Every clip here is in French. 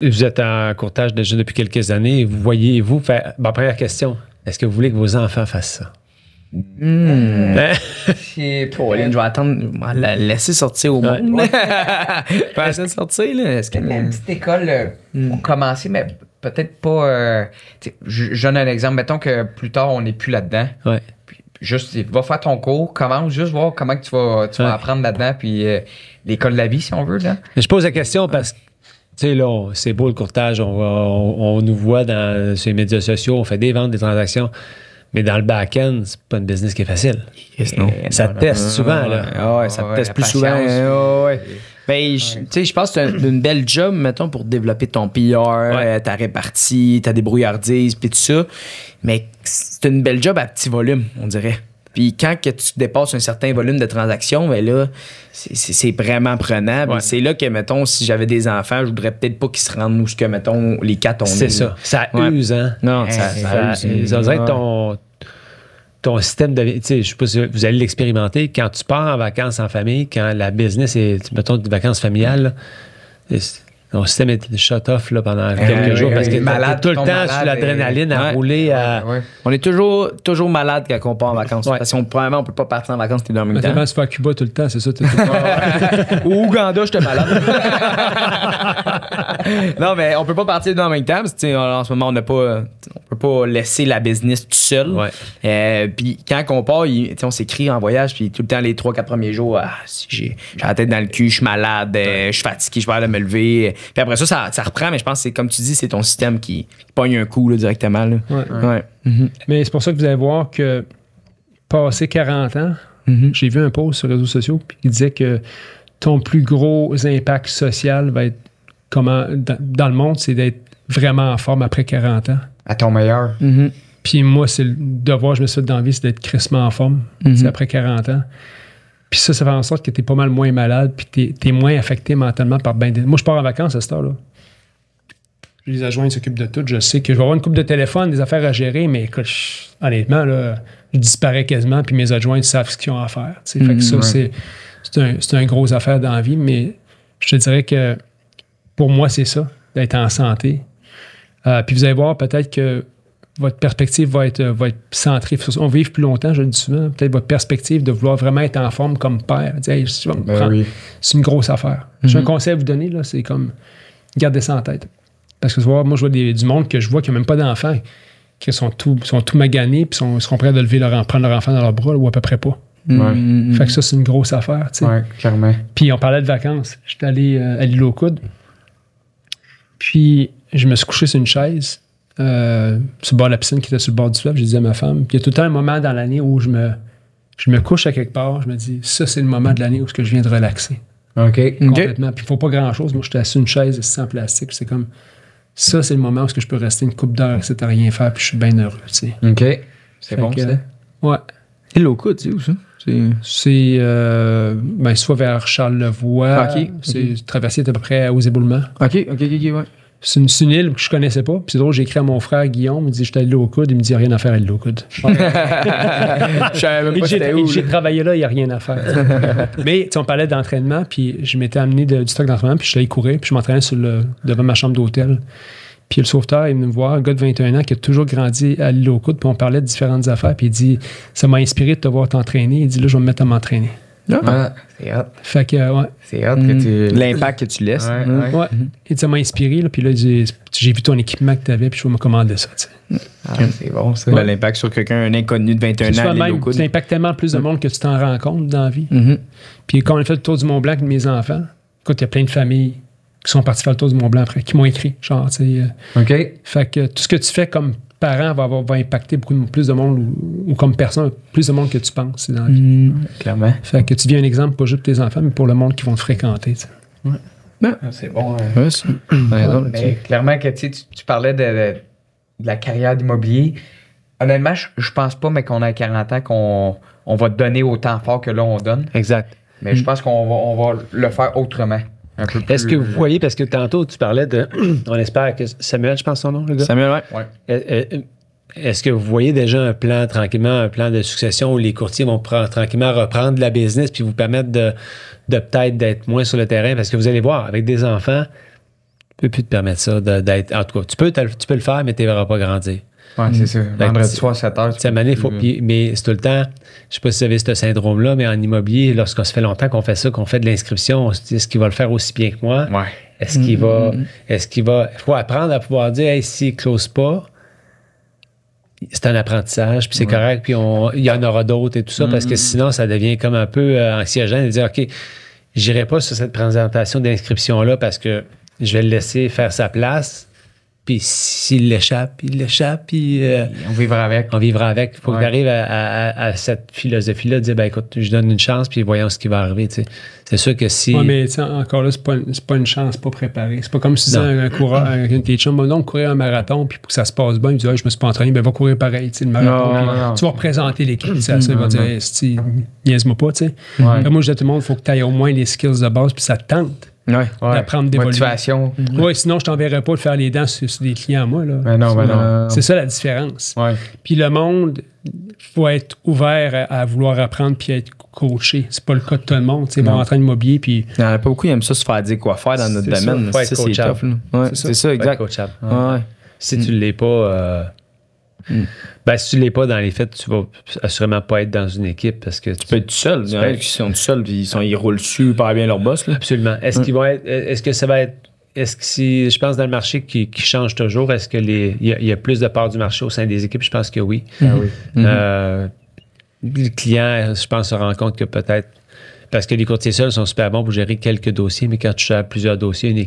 vous êtes en courtage déjà depuis quelques années. Vous voyez-vous faire... Ma première question, est-ce que vous voulez que vos enfants fassent ça? Je vais attendre, je vais la laisser sortir au monde. Je vais essayer de sortir. Là. Est-ce que une petite école pour commencer, mais peut-être pas... je donne un exemple. Mettons que plus tard, on n'est plus là-dedans. Ouais. Puis, juste, va faire ton cours, commence, juste voir comment que tu vas apprendre là-dedans, puis l'école de la vie, si on veut. Là. Je pose la question parce que, tu sais, là, c'est beau le courtage, on nous voit sur les médias sociaux, on fait des ventes, des transactions. Mais dans le back-end, c'est pas une business qui est facile. Ça te teste souvent, là. Ouais, ça te teste plus souvent. Ben, tu sais, je pense que c'est une belle job, mettons, pour développer ton PR, ta répartie, ta débrouillardise, puis tout ça. Mais c'est une belle job à petit volume, on dirait. Puis quand que tu dépasses un certain volume de transactions, ben là, c'est vraiment prenable. Ouais. C'est là que, mettons, si j'avais des enfants, je voudrais peut-être pas qu'ils se rendent où ce que, mettons, les 4 ont. C'est ça. Ça use, hein? Non, ça use. Ça dirait que ton système de... Tu sais, je sais pas si vous allez l'expérimenter. Quand tu pars en vacances en famille, quand la business est, mettons, des vacances familiales, ton système est shut-off là, pendant quelques jours parce que t'es tout le temps sur l'adrénaline à rouler. On est toujours malade quand on part en vacances. Parce qu'on ne peut pas partir en vacances, t'es dans le même temps. Tu vas à Cuba tout le temps, c'est ça? Ou Ouganda, j'étais malade. Non, mais on peut pas partir dans le même temps parce que en ce moment, on peut pas laisser la business tout seul. Puis quand on part, on s'écrit en voyage, puis tout le temps, les 3-4 premiers jours, j'ai la tête dans le cul, je suis malade, je suis fatigué, je vais aller me lever. Puis après ça reprend, mais je pense que c'est comme tu dis, c'est ton système qui pogne un coup là, directement. Là. Mais c'est pour ça que vous allez voir que passé 40 ans, j'ai vu un post sur les réseaux sociaux qui disait que ton plus gros impact social va être dans le monde, c'est d'être vraiment en forme après 40 ans. À ton meilleur. Puis moi, c'est le devoir que je me suis fait dans la vie, c'est d'être crissement en forme. C'est après 40 ans. Puis ça fait en sorte que t'es pas mal moins malade, puis t'es moins affecté mentalement par ben des... Moi, je pars en vacances à cette heure-là. Les adjoints s'occupent de tout. Je sais que je vais avoir une couple de téléphone, des affaires à gérer, mais écoute, honnêtement, là, je disparais quasiment, puis mes adjoints savent ce qu'ils ont à faire. Fait que ça, c'est un gros affaire dans la vie, mais je te dirais que pour moi, c'est ça, d'être en santé. Puis vous allez voir peut-être que votre perspective va être centrée. On va vivre plus longtemps, je le dis souvent. Peut-être votre perspective de vouloir vraiment être en forme comme père. C'est une grosse affaire. J'ai un conseil à vous donner, là, c'est comme gardez ça en tête. Parce que moi, je vois du monde que je vois qui n'a même pas d'enfants, qui sont tout maganés, puis seront prêts de prendre leur enfant dans leurs bras, là, ou à peu près pas. Fait que ça, c'est une grosse affaire. Oui, clairement. Puis on parlait de vacances. J'étais allé à l'île aux Coudes. Puis je me suis couché sur une chaise. Sur le bord de la piscine qui était sur le bord du fleuve, j'ai dit à ma femme, puis il y a tout le temps un moment dans l'année où je me couche à quelque part, je me dis, ça, c'est le moment de l'année où je viens de relaxer. Complètement. Puis il ne faut pas grand-chose. Moi, j'étais assis sur une chaise sans plastique. C'est comme, ça, c'est le moment où je peux rester une couple d'heures à rien faire, puis je suis bien heureux. Tu sais. OK. C'est bon, ça? Ouais. Et l'eau coude, c'est où ça? C'est soit vers Charlevoix. C'est traversé à peu près aux éboulements. OK, ouais. C'est une île que je connaissais pas. Puis c'est drôle, j'ai écrit à mon frère Guillaume, il me dit j'étais à l'île aux Coudes, il me dit il n'y a rien à faire à l'île aux Coudes. J'ai travaillé là, il n'y a rien à faire. Mais on parlait d'entraînement, puis je m'étais amené du stock d'entraînement, puis je suis allé courir, puis je m'entraînais devant ma chambre d'hôtel. Puis le sauveteur, il venait me voir, un gars de 21 ans qui a toujours grandi à l'île aux Coudes, puis on parlait de différentes affaires, puis il dit ça m'a inspiré de te voir t'entraîner. Il dit là, je vais me mettre à m'entraîner. C'est hot. Fait que, c'est hot que tu... L'impact que tu laisses. Ouais. Et ça m'a inspiré, là, puis là, j'ai vu ton équipement que tu avais, puis je vais me commander ça. C'est bon, ça. L'impact sur quelqu'un, un inconnu de 21 ans, tu impactes tellement plus de monde que tu t'en rends compte dans la vie. Puis quand on a fait le tour du Mont-Blanc avec mes enfants, écoute, il y a plein de familles qui sont partis faire le tour du Mont-Blanc après, qui m'ont écrit, genre, tu sais. Fait que tout ce que tu fais comme parent va impacter beaucoup plus de monde ou comme personne, plus de monde que tu penses dans la vie. Clairement. Fait que tu deviens un exemple, pas juste pour tes enfants, mais pour le monde qui vont te fréquenter. C'est bon. Clairement que tu parlais de la carrière d'immobilier. Honnêtement, je pense pas, mais qu'on a 40 ans, qu'on va donner autant fort que là, on donne. Exact. Mais je pense qu'on va le faire autrement. Est-ce que vous voyez, parce que tantôt, tu parlais de... On espère que... Samuel, je pense son nom, le gars? Samuel, ouais. Est-ce que vous voyez déjà un plan de succession où les courtiers vont tranquillement reprendre la business puis vous permettre de peut-être d'être moins sur le terrain? Parce que vous allez voir, avec des enfants, peux plus te permettre ça d'être. En tout cas, tu peux le faire, mais tu ne verras pas grandir. Ouais, c'est ça. Vendredi soir, 7h. Mais c'est tout le temps, je sais pas si vous avez ce syndrome-là, mais en immobilier, lorsqu'on se fait longtemps qu'on fait ça, qu'on fait de l'inscription, on se dit, est-ce qu'il va le faire aussi bien que moi? Ouais. Est-ce qu'il va. Il faut apprendre à pouvoir dire, hey, s'il ne close pas, c'est un apprentissage, puis c'est correct, puis il y en aura d'autres et tout ça, parce que sinon, ça devient comme un peu anxiogène de dire, OK, j'irai pas sur cette présentation d'inscription-là parce que je vais le laisser faire sa place. Puis s'il l'échappe, puis on vivra avec. Il faut que tu arrives à cette philosophie-là, de dire, ben écoute, je donne une chance, puis voyons ce qui va arriver. T'sais. C'est sûr que si... Oui, mais encore là, c'est pas une chance, pas préparée. C'est pas comme si tu disais un coureur, un chum, non, courir un marathon, puis pour que ça se passe bien, il dit, je me suis pas entraîné, ben va courir pareil, le marathon. Non. Tu vas représenter l'équipe, ça, il va dire, niaise-moi pas, tu sais. Moi, je dis à tout le monde, il faut que tu aies au moins les skills de base, puis ça te tente. D'apprendre d'évoluer. Motivation. Oui, sinon, je t'enverrais pas de faire les dents sur des clients, moi. Là. Ben non. C'est ça la différence. Ouais. Puis le monde, il faut être ouvert à vouloir apprendre puis être coaché. C'est pas le cas de tout le monde. C'est bon, en train d'immobilier. Puis... Il n'y en a pas beaucoup qui aiment ça se faire dire quoi faire dans notre domaine. Ça, c'est tough. C'est ça, exact. Si tu ne l'es pas... Ben, si tu ne l'es pas dans les faits, tu vas assurément pas être dans une équipe parce que tu peux être tout seul. Il y en a qui sont tout seuls, ils roulent super bien leur boss. Là. Absolument. Est-ce que ça va être. Est-ce que si je pense dans le marché qui change toujours, est-ce que il y a plus de parts du marché au sein des équipes? Je pense que oui. Le client, je pense, se rend compte que peut-être. Parce que les courtiers seuls sont super bons pour gérer quelques dossiers, mais quand tu gères plusieurs dossiers, une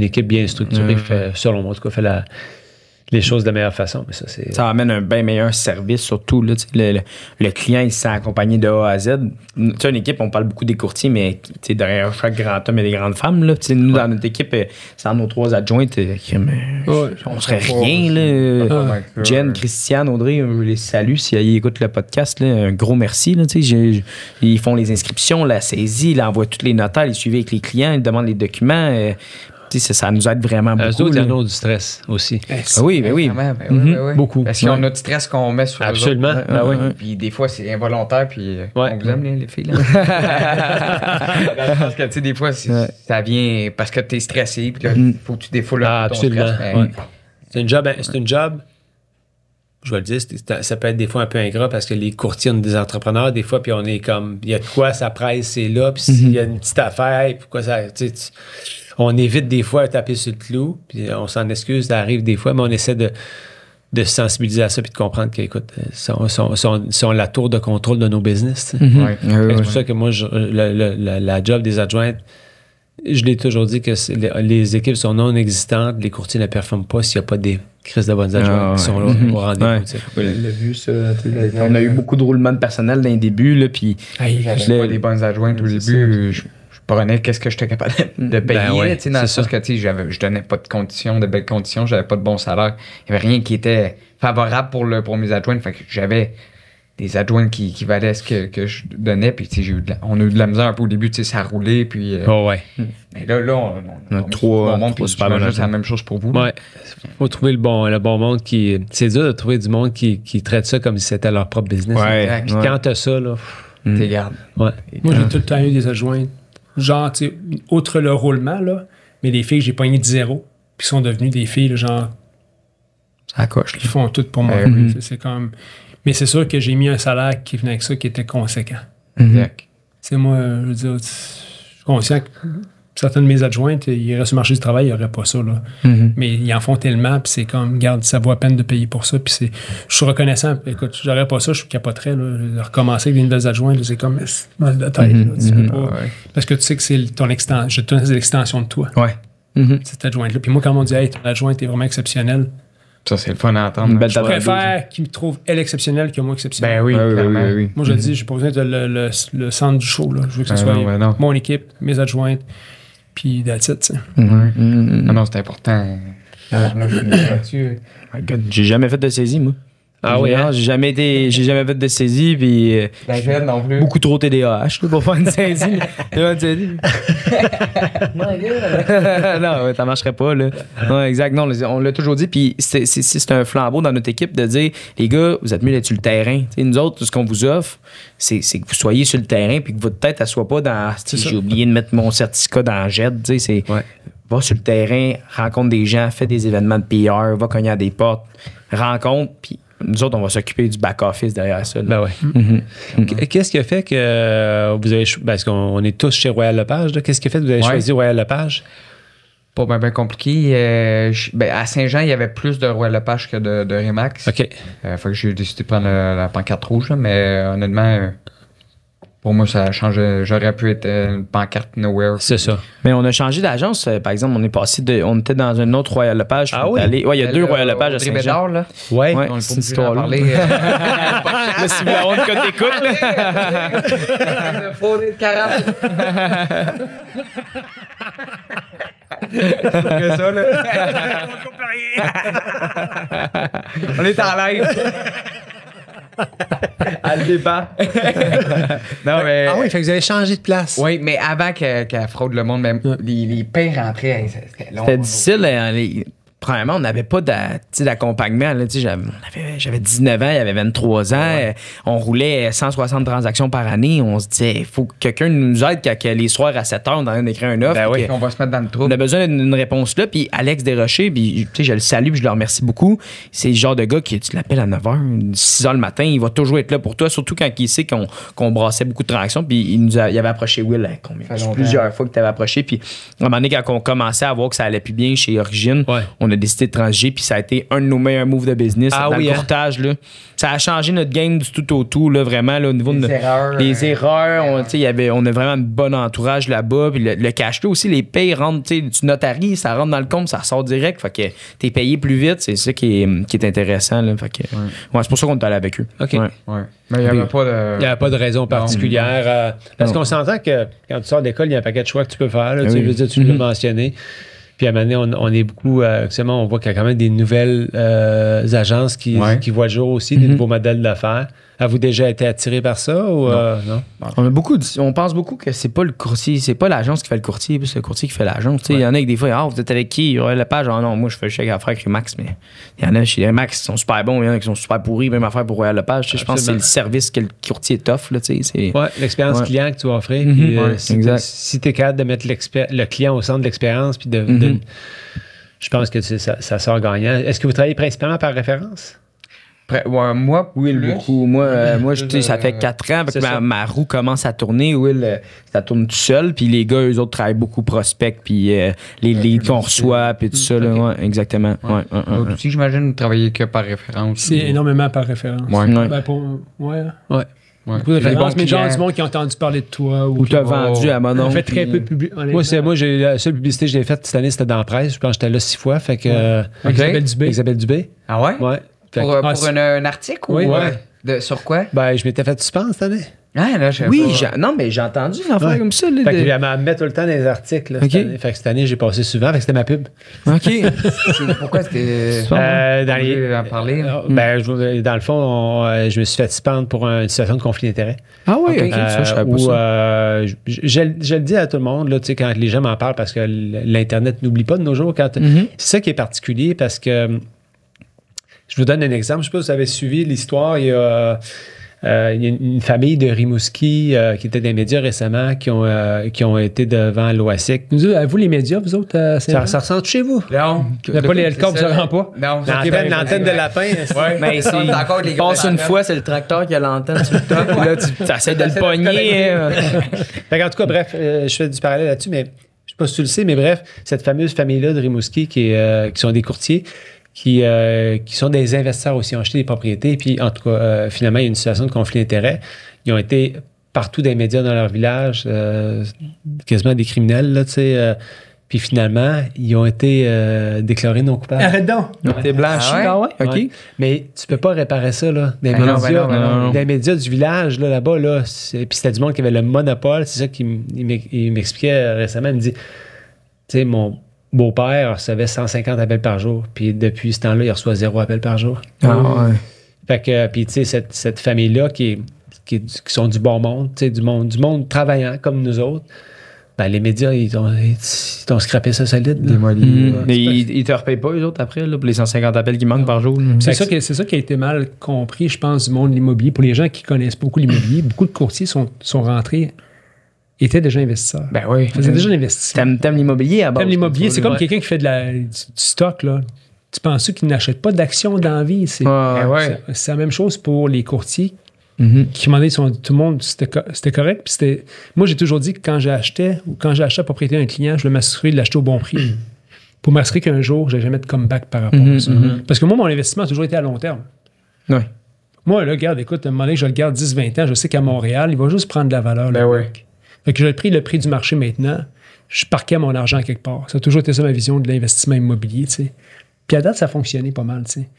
équipe bien structurée, fait, selon moi, en tout cas, fait les choses de la meilleure façon. Mais ça amène un bien meilleur service, surtout. Là, le client, il s'est accompagné de A à Z. Tu sais, une équipe, on parle beaucoup des courtiers, mais derrière chaque grand homme, il y a des grandes femmes. Là. Nous, dans notre équipe, sans nos 3 adjointes, on serait rien. Là. Jen, Christiane, Audrey, je les salue s'ils écoutent le podcast. Là, un gros merci. Là, ils font les inscriptions, la saisie, ils envoient tous les notaires, ils suivent avec les clients, ils demandent les documents. Ça nous aide vraiment beaucoup. Eux autres, ils ont du stress aussi. Oui. Beaucoup. Parce qu'ils ont notre stress qu'on met sur Absolument. eux autres. Puis des fois, c'est involontaire, puis on vous aime, les filles. Là. Parce que, des fois, ça vient parce que tu es stressé, puis il faut que tu défoules ton stress. C'est une job, je vais le dire, ça peut être des fois un peu ingrat parce que les courtiers ont des entrepreneurs, des fois, puis on est comme, il y a de quoi, ça presse, c'est là, puis s'il y a une petite affaire, pourquoi ça... On évite des fois de taper sur le clou, puis on s'en excuse, ça arrive des fois, mais on essaie de se sensibiliser à ça puis de comprendre qu'écoute, sont la tour de contrôle de nos business. C'est pour ça que moi, la job des adjointes, je l'ai toujours dit que les équipes sont non existantes, les courtiers ne performent pas s'il n'y a pas des crises de bonnes adjointes qui sont là au rendez-vous. On a vu ça. On a eu beaucoup de roulement de personnel dans les débuts, là, puis j'avais pas des bonnes adjointes au début. Je prenais qu'est-ce que j'étais capable de payer, dans le sens que je donnais pas de conditions, de belles conditions, j'avais pas de bon salaire. Il n'y avait rien qui était favorable pour mes adjointes. Fait que j'avais des adjointes qui valaient ce que je donnais. Puis on a eu de la misère un peu au début, ça a roulé. Puis, mais là, on a trois super bonnes. C'est la même chose pour vous. Ouais. Faut trouver le bon monde qui. C'est dur de trouver du monde qui traite ça comme si c'était leur propre business. Puis quand t'as ça, là, t'es garde. Ouais. Moi, j'ai tout le temps eu des adjointes. Genre, tu sais, outre le roulement, là, mais des filles que j'ai pognées de zéro, puis sont devenues des filles, là, genre. Ça coche. Qui font tout pour moi. C'est comme. Mais c'est sûr que j'ai mis un salaire qui venait avec ça qui était conséquent. C'est moi, je veux dire, je suis conscient que certaines de mes adjointes, ils iraient sur le marché du travail, ils n'auraient pas ça, là. Mais ils en font tellement, puis c'est comme, regarde, ça vaut à peine de payer pour ça, puis je suis reconnaissant. Écoute, j'aurais pas ça, je capoterais, là. Recommencer avec des nouvelles adjointes, c'est comme, mal de tête, là, tu peux pas. Parce que tu sais que c'est ton extension, je te donne l'extension de toi. Cette adjointe-là. Puis moi, quand on me dit, hey, ton adjointe est vraiment exceptionnelle. Ça, c'est le fun à entendre. Je préfère qu'il me trouve elle exceptionnelle que moi exceptionnelle. Ben oui, clairement. Moi, je le dis, j'ai pas besoin de le centre du show, là. Je veux que ce soit mon équipe, mes adjointes. Puis that's it, tu sais. Non, c'est important. J'ai jamais fait de saisie, moi. Ah oui, hein? J'ai jamais fait de saisie, puis non plus. Beaucoup trop TDAH pour faire une saisie. Non, ça marcherait pas, là. Non, exact. Non, on l'a toujours dit, puis c'est un flambeau dans notre équipe de dire, les gars, vous êtes mieux d'être sur le terrain. T'sais, nous autres, ce qu'on vous offre, c'est que vous soyez sur le terrain, puis que votre tête, elle soit pas dans, j'ai oublié de mettre mon certificat dans la JET, tu sais, va sur le terrain, rencontre des gens, fait des événements de PR, va cogner à des portes, rencontre, puis nous autres, on va s'occuper du back-office derrière ça. Ben ouais. Qu'est-ce qui a fait que vous avez... Parce qu'on est tous chez Royal Lepage. Qu'est-ce qui a fait que vous avez choisi Royal Lepage? Pas bien compliqué. À Saint-Jean, il y avait plus de Royal Lepage que de Remax. OK. Fait que j'ai décidé de prendre la pancarte rouge, là, mais honnêtement... Pour moi, ça a changé. J'aurais pu être une pancarte Nowhere. C'est ça. Mais on a changé d'agence. Par exemple, on est passé on était dans un autre Royal Lepage. Ah oui? Il y a 2 Royal Lepage à Saint-Jean. Là. Ouais. Ouais, On est c'est pas une histoire là. parler. Là, si vous avez code d'écoute, Le faux de 40. C'est ça, là. On est en live. À le débat. Non, mais... Ah oui, fait que vous avez changé de place. Oui, mais avant qu'elle fraude le monde, même les payes rentraient. C'était long. C'était difficile. Premièrement, on n'avait pas d'accompagnement. Là, j'avais 19 ans, il y avait 23 ans. Ouais. On roulait 160 transactions par année. On se disait, il faut que quelqu'un nous aide quand les soirs à 7 heures, on est en train d'écrire un offre. Ben oui, on va se mettre dans le trou. On a besoin d'une réponse là. Puis Alex Desrochers, puis, je le salue et je le remercie beaucoup. C'est le genre de gars qui, tu l'appelles à 9 h, 6 h le matin, il va toujours être là pour toi, surtout quand il sait qu'on brassait beaucoup de transactions. Puis il avait approché Will plusieurs fois que tu avais approché. Puis à un moment donné, quand on commençait à voir que ça allait plus bien chez Origine, on a décidé de transiger, puis ça a été un de nos meilleurs moves de business dans le courtage. Là. Ça a changé notre game du tout au tout, là, vraiment, là, au niveau des erreurs. On a vraiment un bon entourage là-bas. Puis le cash flow aussi, les payes rentrent, du notarie, ça rentre dans le compte, ça sort direct. Fait que t'es payé plus vite, c'est ça qui est intéressant. Là. Fait que, c'est pour ça qu'on est allé avec eux. OK. Ouais. Mais il n'y avait pas de raison particulière. Parce qu'on s'entend que quand tu sors d'école, il y a un paquet de choix que tu peux faire. Là, tu l'as mentionné. Puis à un moment donné, on est beaucoup... actuellement, on voit qu'il y a quand même des nouvelles agences qui voient le jour aussi, des nouveaux modèles d'affaires. Avez-vous déjà été attiré par ça ou non? On pense beaucoup que c'est pas le courtier, c'est pas l'agence qui fait le courtier, c'est le courtier qui fait l'agence. Il y en a que des fois, vous êtes avec qui? La page, non, moi je fais le chèque à affaires avec Remax, mais il y en a chez Remax qui sont super bons, il y en a qui sont super pourris, même affaire pour Royal Lepage. Je pense que c'est le service que le courtier t'offre. L'expérience client que tu vas offrir. Si tu es capable de mettre le client au centre de l'expérience, puis je pense que ça sort gagnant. Est-ce que vous travaillez principalement par référence? Moi, Will, beaucoup. Moi ça fait 4 ans que ma roue commence à tourner. Will, ça tourne tout seul. Puis les gars, eux autres, travaillent beaucoup prospect. Puis les leads qu'on reçoit, puis tout ça. Là, exactement. Donc, aussi, j'imagine, vous travaillez que par référence. C'est énormément par référence. Beaucoup de références, mais genre du monde qui a entendu parler de toi. Ou t'as vendu à mon nom. On fait très peu de publicité. Moi, la seule publicité que j'ai faite cette année, c'était dans la presse. Je pense que j'étais là 6 fois. Fait que, Isabelle Dubé. Ah ouais? Ouais. Pour un article? Oui. Sur quoi? Ben, je m'étais fait suspendre cette année. Ah, là, non, mais j'ai entendu une affaire comme ça. Là, fait que elle m'a mis tout le temps dans les articles. Là, fait que cette année, j'ai passé souvent. Fait que c'était ma pub. OK. Pourquoi c'était... en parler? Dans le fond, je me suis fait suspendre pour une situation de conflit d'intérêts. Ah oui, OK. Ça, je savais pas ça. Je le dis à tout le monde, là, quand les gens m'en parlent, parce que l'Internet n'oublie pas de nos jours. C'est ça qui est particulier, parce que... Je vous donne un exemple. Je ne sais pas si vous avez suivi l'histoire. Il y a une famille de Rimouski qui était dans les médias récemment qui ont été devant l'OASIC. Vous, les médias, vous autres, ça ressemble chez vous? Non. Le corps ne se rend pas? Non. L'antenne de lapin. Mais il passe une fois, c'est le tracteur qui a l'antenne sur le top. Là, tu essaies de le pogner. En tout cas, bref, je fais du parallèle là-dessus, mais je ne sais pas si tu le sais, mais bref, cette fameuse famille-là de Rimouski qui sont des courtiers, qui sont des investisseurs aussi, ont acheté des propriétés. Puis, en tout cas, finalement, il y a une situation de conflit d'intérêts. Ils ont été partout dans les médias dans leur village, quasiment des criminels, là, tu sais. Puis, finalement, ils ont été déclarés non coupables. Arrête donc! Ils ont été blanchis. Ah ouais? OK. Ouais. Mais tu peux pas réparer ça, là. Dans les médias du village, là-bas, là. Puis, c'était du monde qui avait le monopole. C'est ça qu'il m'expliquait récemment. Il me dit, tu sais, mon beau-père recevait 150 appels par jour. Puis depuis ce temps-là, il reçoit 0 appel par jour. Ah ouais. Fait que, puis tu sais, cette famille-là qui sont du bon monde, tu sais, du monde travaillant comme nous autres, ben les médias, ils ont scrappé ça solide. Mais ils te repayent pas, eux autres, après, là, pour les 150 appels qui manquent par jour. C'est ça qui a été mal compris, je pense, du monde de l'immobilier. Pour les gens qui connaissent beaucoup l'immobilier, beaucoup de courtiers sont rentrés était déjà investisseur. Ben oui. Il faisait déjà l'investissement. T'aimes l'immobilier à base. T'aimes l'immobilier, c'est comme quelqu'un qui fait du stock, là. Tu penses qu'il n'achète pas d'actions dans la vie? C'est la même chose pour les courtiers qui demandaient tout le monde, c'était correct. Puis moi, j'ai toujours dit que quand j'achetais la propriété d'un client, je voulais m'assurer de l'acheter au bon prix. Pour m'assurer qu'un jour, je n'ai jamais de comeback par rapport à ça. Parce que moi, mon investissement a toujours été à long terme. Ouais. Moi, là, regarde, écoute, à un moment donné, je le garde 10-20 ans, je sais qu'à Montréal, il va juste prendre de la valeur. Fait que j'ai pris le prix du marché maintenant, je parquais mon argent quelque part. Ça a toujours été ça ma vision de l'investissement immobilier, tu sais. Puis à date, ça a fonctionné pas mal, tu sais.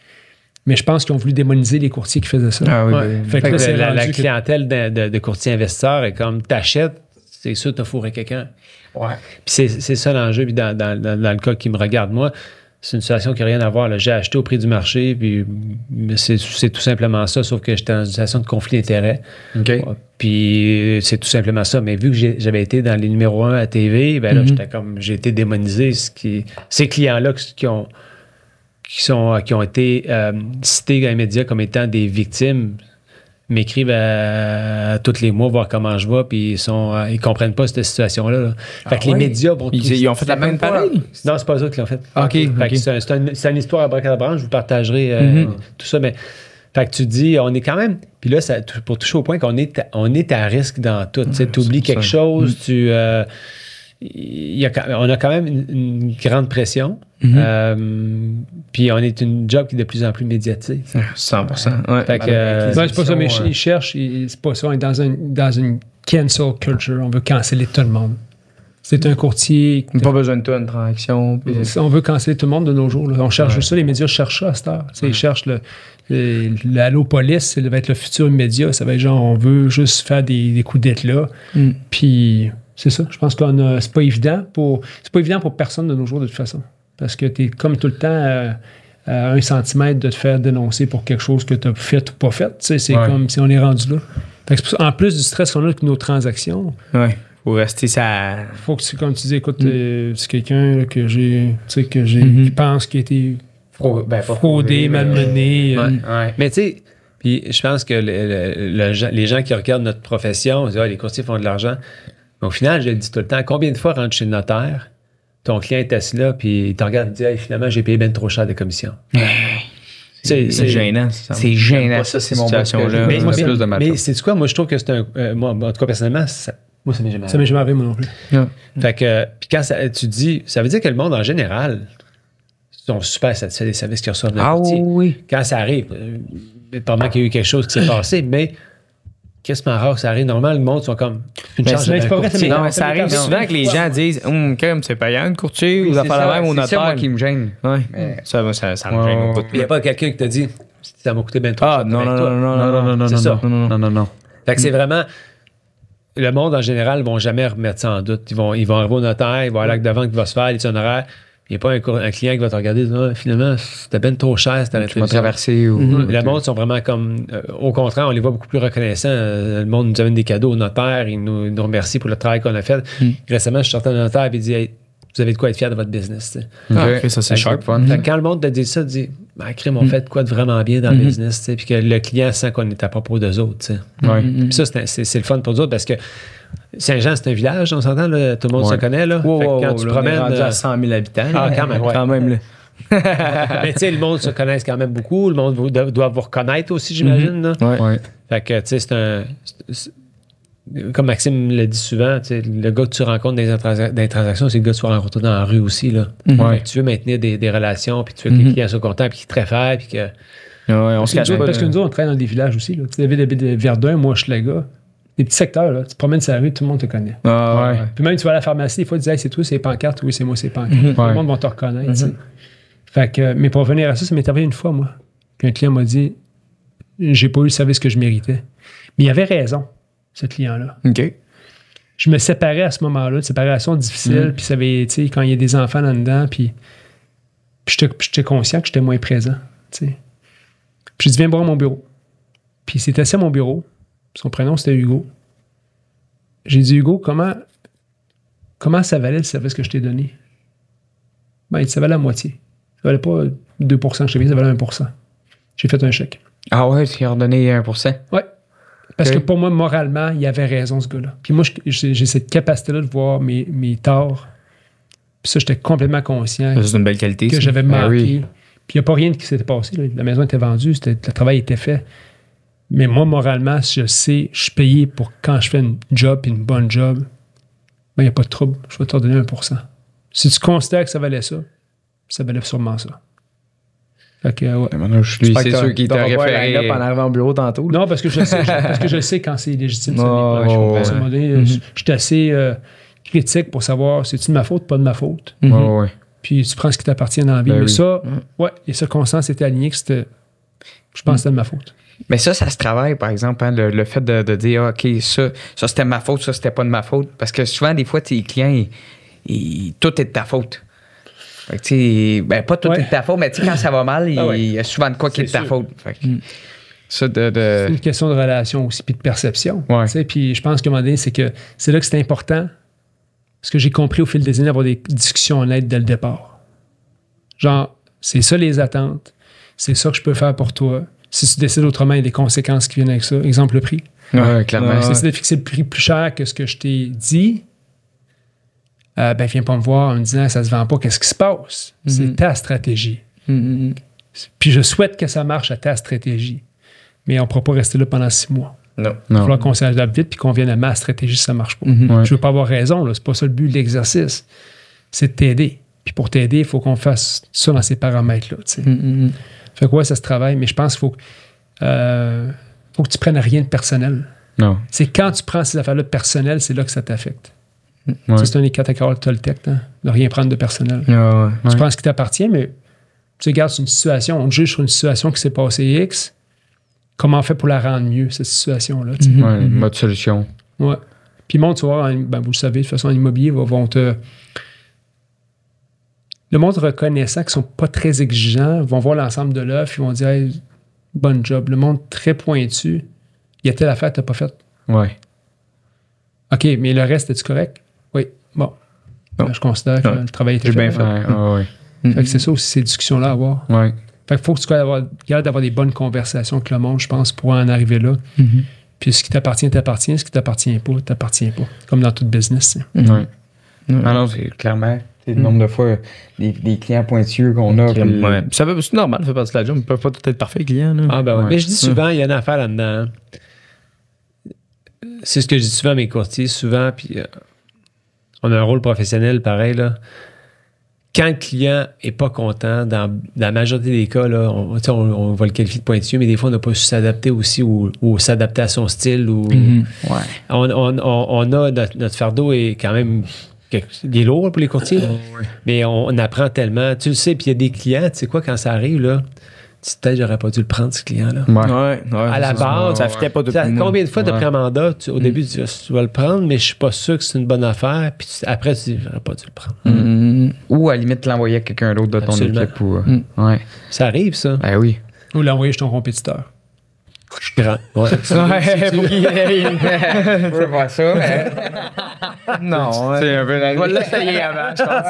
Mais je pense qu'ils ont voulu démoniser les courtiers qui faisaient ça. Ah oui, fait que là, la clientèle de courtiers investisseurs est comme, t'achètes, c'est sûr que t'as fourré quelqu'un. Ouais. Puis c'est ça l'enjeu. Puis dans le cas qui me regarde, moi, c'est une situation qui n'a rien à voir. Là. J'ai acheté au prix du marché, puis c'est tout simplement ça, sauf que j'étais dans une situation de conflit d'intérêts. Okay. Puis c'est tout simplement ça. Mais vu que j'avais été dans les numéros 1 à TV, ben là, j'ai été démonisé. Ces clients-là qui ont été cités dans les médias comme étant des victimes m'écrivent à tous les mois voir comment je vais, puis ils comprennent pas cette situation-là. Là. Fait que les médias vont... Ils ont fait la même pareille? Non, c'est pas eux qui l'ont fait. OK. C'est une histoire à Bracadabranche, je vous partagerai tout ça, mais... Fait que tu dis, on est quand même... Puis là, pour toucher au point qu'on est à risque dans tout. Tu oublies quelque chose, on a quand même une grande pression. Puis on est une job qui est de plus en plus médiatique. 100%. Ouais. Fait que, c'est pas ça, mais ils cherchent, c'est pas ça. On est dans une cancel culture. On veut canceller tout le monde. C'est un courtier. Pas besoin de toi, une transaction. On veut canceller tout le monde de nos jours. Là. On cherche ça, les médias cherchent ça à cette heure. Ils cherchent l'Allo Police, ça va être le futur immédiat. Ça va être genre, on veut juste faire des coups d'éclat. Puis c'est ça. Je pense que c'est pas évident pour personne de nos jours de toute façon. Parce que tu es comme tout le temps à 1 centimètre de te faire dénoncer pour quelque chose que tu as fait ou pas fait. C'est comme si on est rendu là. Fait que en plus du stress qu'on a avec nos transactions, faut rester ça. Faut que, comme tu dis, écoute, c'est quelqu'un là, qui pense qu'il a été fraudé, malmené. Mais tu sais, puis je pense que les gens qui regardent notre profession, ils disent, les courtiers font de l'argent. Mais au final, je le dis tout le temps, combien de fois rentre chez le notaire, ton client est assis là, puis il te regarde et dit, finalement, j'ai payé bien trop cher de commission. C'est gênant. C'est gênant, ça, ces situations-là. Mais c'est quoi? Moi, je trouve que c'est moi, en tout cas, personnellement, moi, ça m'est jamais arrivé. Ça m'est jamais arrivé, moi non plus. Fait que, puis quand tu dis, ça veut dire que le monde, en général, sont super satisfaits des services qu'ils reçoivent de courtier. Oui. Quand ça arrive, pendant qu'il y a eu quelque chose qui s'est passé, mais quasiment rare que ça arrive. Normalement, le monde sont comme une chance de courtier. Non, mais ça arrive souvent que les gens disent c'est payant le courtier ou ça fait la même au notaire. C'est ça, moi, qui me gêne. Ouais. Ça me gêne au bout. Il n'y a pas quelqu'un qui te dit ça m'a coûté bien trop. Non. C'est ça. Non. Fait que c'est vraiment... Le monde, en général, ne vont jamais remettre ça en doute. Ils vont arriver au notaire, ils vont à l'acte de vente qui va se faire, les honoraires. Il n'y a pas un client qui va te regarder et dire finalement, c'était bien trop cher, c'était tu m'as traversé. Le monde sont vraiment comme... au contraire, on les voit beaucoup plus reconnaissants. Le monde nous amène des cadeaux au notaire, ils nous remercient pour le travail qu'on a fait. Récemment, je suis sorti d'un notaire et il dit vous avez de quoi être fier de votre business. Ça, c'est sharp fun. Quand le monde te dit ça, dit crème, on fait de quoi de vraiment bien dans le business, puis que le client sent qu'on est à propos d'eux autres. Puis ça, c'est le fun pour nous autres parce que Saint-Jean, c'est un village, on s'entend, là, tout le monde se connaît. Là. Quand tu promènes. On est rendu à 100 000 habitants. Quand même. Là. Mais tu sais, le monde se connaisse quand même beaucoup. Le monde doit vous reconnaître aussi, j'imagine. Fait que, tu sais, c'est un... Comme Maxime le dit souvent, le gars que tu rencontres dans les transactions, c'est le gars que tu vas rencontrer dans la rue aussi. Là. Tu veux maintenir des relations, puis tu veux que les clients soient contents, puis qu'ils te réfèrent, puis que... on se cache pas. Parce que nous, on travaille dans des villages aussi. Là. Tu sais, de Verdun, moi, je suis le gars. Des petits secteurs, là, tu te promènes sur la rue, tout le monde te connaît. Puis même, tu vas à la pharmacie, des fois, tu dis, c'est toi, c'est pancartes. Oui, c'est moi, c'est pancartes. Tout le monde va te reconnaître. Fait que, mais pour revenir à ça m'est arrivé une fois, moi, qu'un client m'a dit, j'ai pas eu le service que je méritais. Mais il avait raison, ce client-là. OK. Je me séparais à ce moment-là, une séparation difficile, puis ça avait, tu sais, quand il y a des enfants là-dedans, puis j'étais conscient que j'étais moins présent, tu sais. Puis j'ai dit, viens boire à mon bureau. Puis il s'est assis à mon bureau. Son prénom, c'était Hugo. J'ai dit, Hugo, comment ça valait le service que je t'ai donné? Ben, ça valait la moitié. Ça valait pas 2% que je t'ai payé, ça valait 1%. J'ai fait un chèque. Ah ouais, tu as redonné 1%? Ouais. Parce que pour moi, moralement, il avait raison, ce gars-là. Puis moi, j'ai cette capacité-là de voir mes torts. Puis ça, j'étais complètement conscient. C'est une belle qualité. Que j'avais manqué. Puis il n'y a pas rien qui s'était passé. Là. La maison était vendue, le travail était fait. Mais moi, moralement, je sais, je suis payé pour quand je fais une job et une bonne job, ben, il n'y a pas de trouble. Je vais te redonner 1%. Si tu considères que ça valait sûrement ça. Fait que, ouais. Maintenant, c'est sûr qu'il t'a référé. En arrivant au bureau tantôt. Non, parce que je sais quand c'est légitime. Je suis assez critique pour savoir c'est-tu de ma faute, pas de ma faute. Puis tu prends ce qui t'appartient dans la vie. Mais ça, les circonstances étaient alignées que c'était. Je pense que c'était de ma faute. Mais ça se travaille, par exemple, hein, le fait de dire, OK, ça c'était ma faute, ça c'était pas de ma faute. Parce que souvent, des fois, tes clients, tout est de ta faute. Fait que, pas tout est de ta faute, mais quand ça va mal, il y a souvent de quoi qui est de ta faute. Fait que, c'est une question de relation aussi, puis de perception. Ouais. Puis je pense qu'à un moment donné, c'est là que c'est important. Parce que j'ai compris au fil des années d'avoir des discussions honnêtes dès le départ. Genre, c'est ça les attentes. C'est ça que je peux faire pour toi. Si tu décides autrement, il y a des conséquences qui viennent avec ça. Exemple, le prix. Ouais, clairement. Si tu décides de fixer le prix plus cher que ce que je t'ai dit, viens pas me voir en me disant ça se vend pas, qu'est-ce qui se passe? C'est ta stratégie. Puis je souhaite que ça marche à ta stratégie. Mais on ne pourra pas rester là pendant 6 mois. Non. Il va falloir qu'on s'adapte vite puis qu'on vienne à ma stratégie si ça ne marche pas. Je veux pas avoir raison, là. C'est pas ça le but de l'exercice. C'est de t'aider. Puis pour t'aider, il faut qu'on fasse ça dans ces paramètres-là. Fait que ça se travaille, mais je pense qu'il faut que tu prennes rien de personnel. Non. C'est quand tu prends ces affaires-là personnelles, c'est là que ça t'affecte. C'est un des catégories Toltec, de rien prendre de personnel. Tu prends ce qui t'appartient, mais tu regardes sur une situation, on te juge sur une situation qui s'est passée X, comment on fait pour la rendre mieux, cette situation-là? Mode solution. Ouais. Puis le monde, tu vois, vous le savez, de toute façon, en immobilier, vont te... Le monde reconnaissant qu'ils ne sont pas très exigeants vont voir l'ensemble de l'œuvre, ils vont dire hey, bonne job. Le monde très pointu, il y a telle affaire que tu n'as pas faite. Ouais. OK, mais le reste, es-tu correct? Oui. Bon. Ben, je considère que le travail était fait. Bien fait. Fait que c'est ça aussi, ces discussions-là à avoir. Ouais. Fait qu'il faut que tu sois capable d'avoir des bonnes conversations avec le monde, je pense, pour en arriver là. Puis ce qui t'appartient, t'appartient. Ce qui t'appartient pas, t'appartient pas. Comme dans tout business. Ouais. Ah non, c'est clairement... C'est le nombre de fois des clients pointueux qu'on a. C'est normal, ça fait partie de la job. Ils ne peuvent pas tout être parfaits, les clients. Là. Ah, ben ouais. Mais je dis souvent, il y a une affaire là-dedans. C'est ce que je dis souvent à mes courtiers, souvent, puis on a un rôle professionnel pareil, là. Quand le client n'est pas content, dans la majorité des cas, là, on va le qualifier de pointueux, mais des fois, on n'a pas su s'adapter aussi ou s'adapter à son style. On a notre fardeau est quand même... Il est lourd pour les courtiers, mais on apprend tellement. Tu le sais, puis il y a des clients, tu sais quoi, quand ça arrive, là, peut-être j'aurais pas dû le prendre, ce client-là. À la base, ça fitait pas de combien de fois tu as pris un mandat, au début, tu vas le prendre, mais je suis pas sûr que c'est une bonne affaire, puis après, tu dis, j'aurais pas dû le prendre. Ou à la limite, l'envoyer à quelqu'un d'autre de ton équipe. Ça arrive, ça. Ben oui. Ou l'envoyer chez ton compétiteur. Je prends. Pour qu'il veut voir ça, mais... Non, c'est un peu... Je vais l'essayer avant, je pense.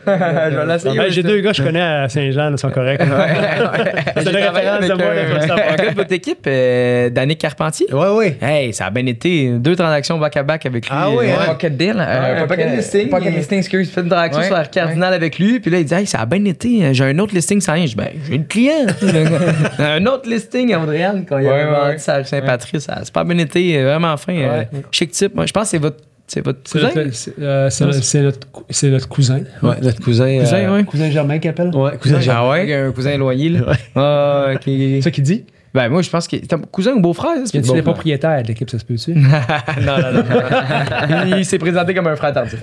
Je vais l'essayer. J'ai 2 gars que je connais à Saint-Jean, ils sont corrects. C'est la référence de moi, je veux savoir. Un gars de votre équipe, Danick Carpentier. Oui. Hey, ça a bien été. 2 transactions back-à-back avec lui. Ah oui, Pocket Deal. Pocket listing. Pocket listing, excuse. Fait une transaction sur la Cardinal avec lui. Puis là, il dit, hey, ça a bien été. J'ai un autre listing sans rien. Je dis, j'ai une client. Un autre listing à Montréal. Quand il avait vendu ça à Saint-Patrice. Ça a super bien été, vraiment fin. Chic type. Moi, je pense que c'est votre cousin. C'est notre cousin. Ouais, notre cousin. Cousin Germain qui appelle. Ouais, cousin Germain. Ah ouais, un cousin éloigné. Là. C'est ça qu'il dit? Ben moi, je pense que c'est un cousin ou beau-frère. Tu es propriétaire de l'équipe, ça se peut-tu? Non. Il s'est présenté comme un frère tardif.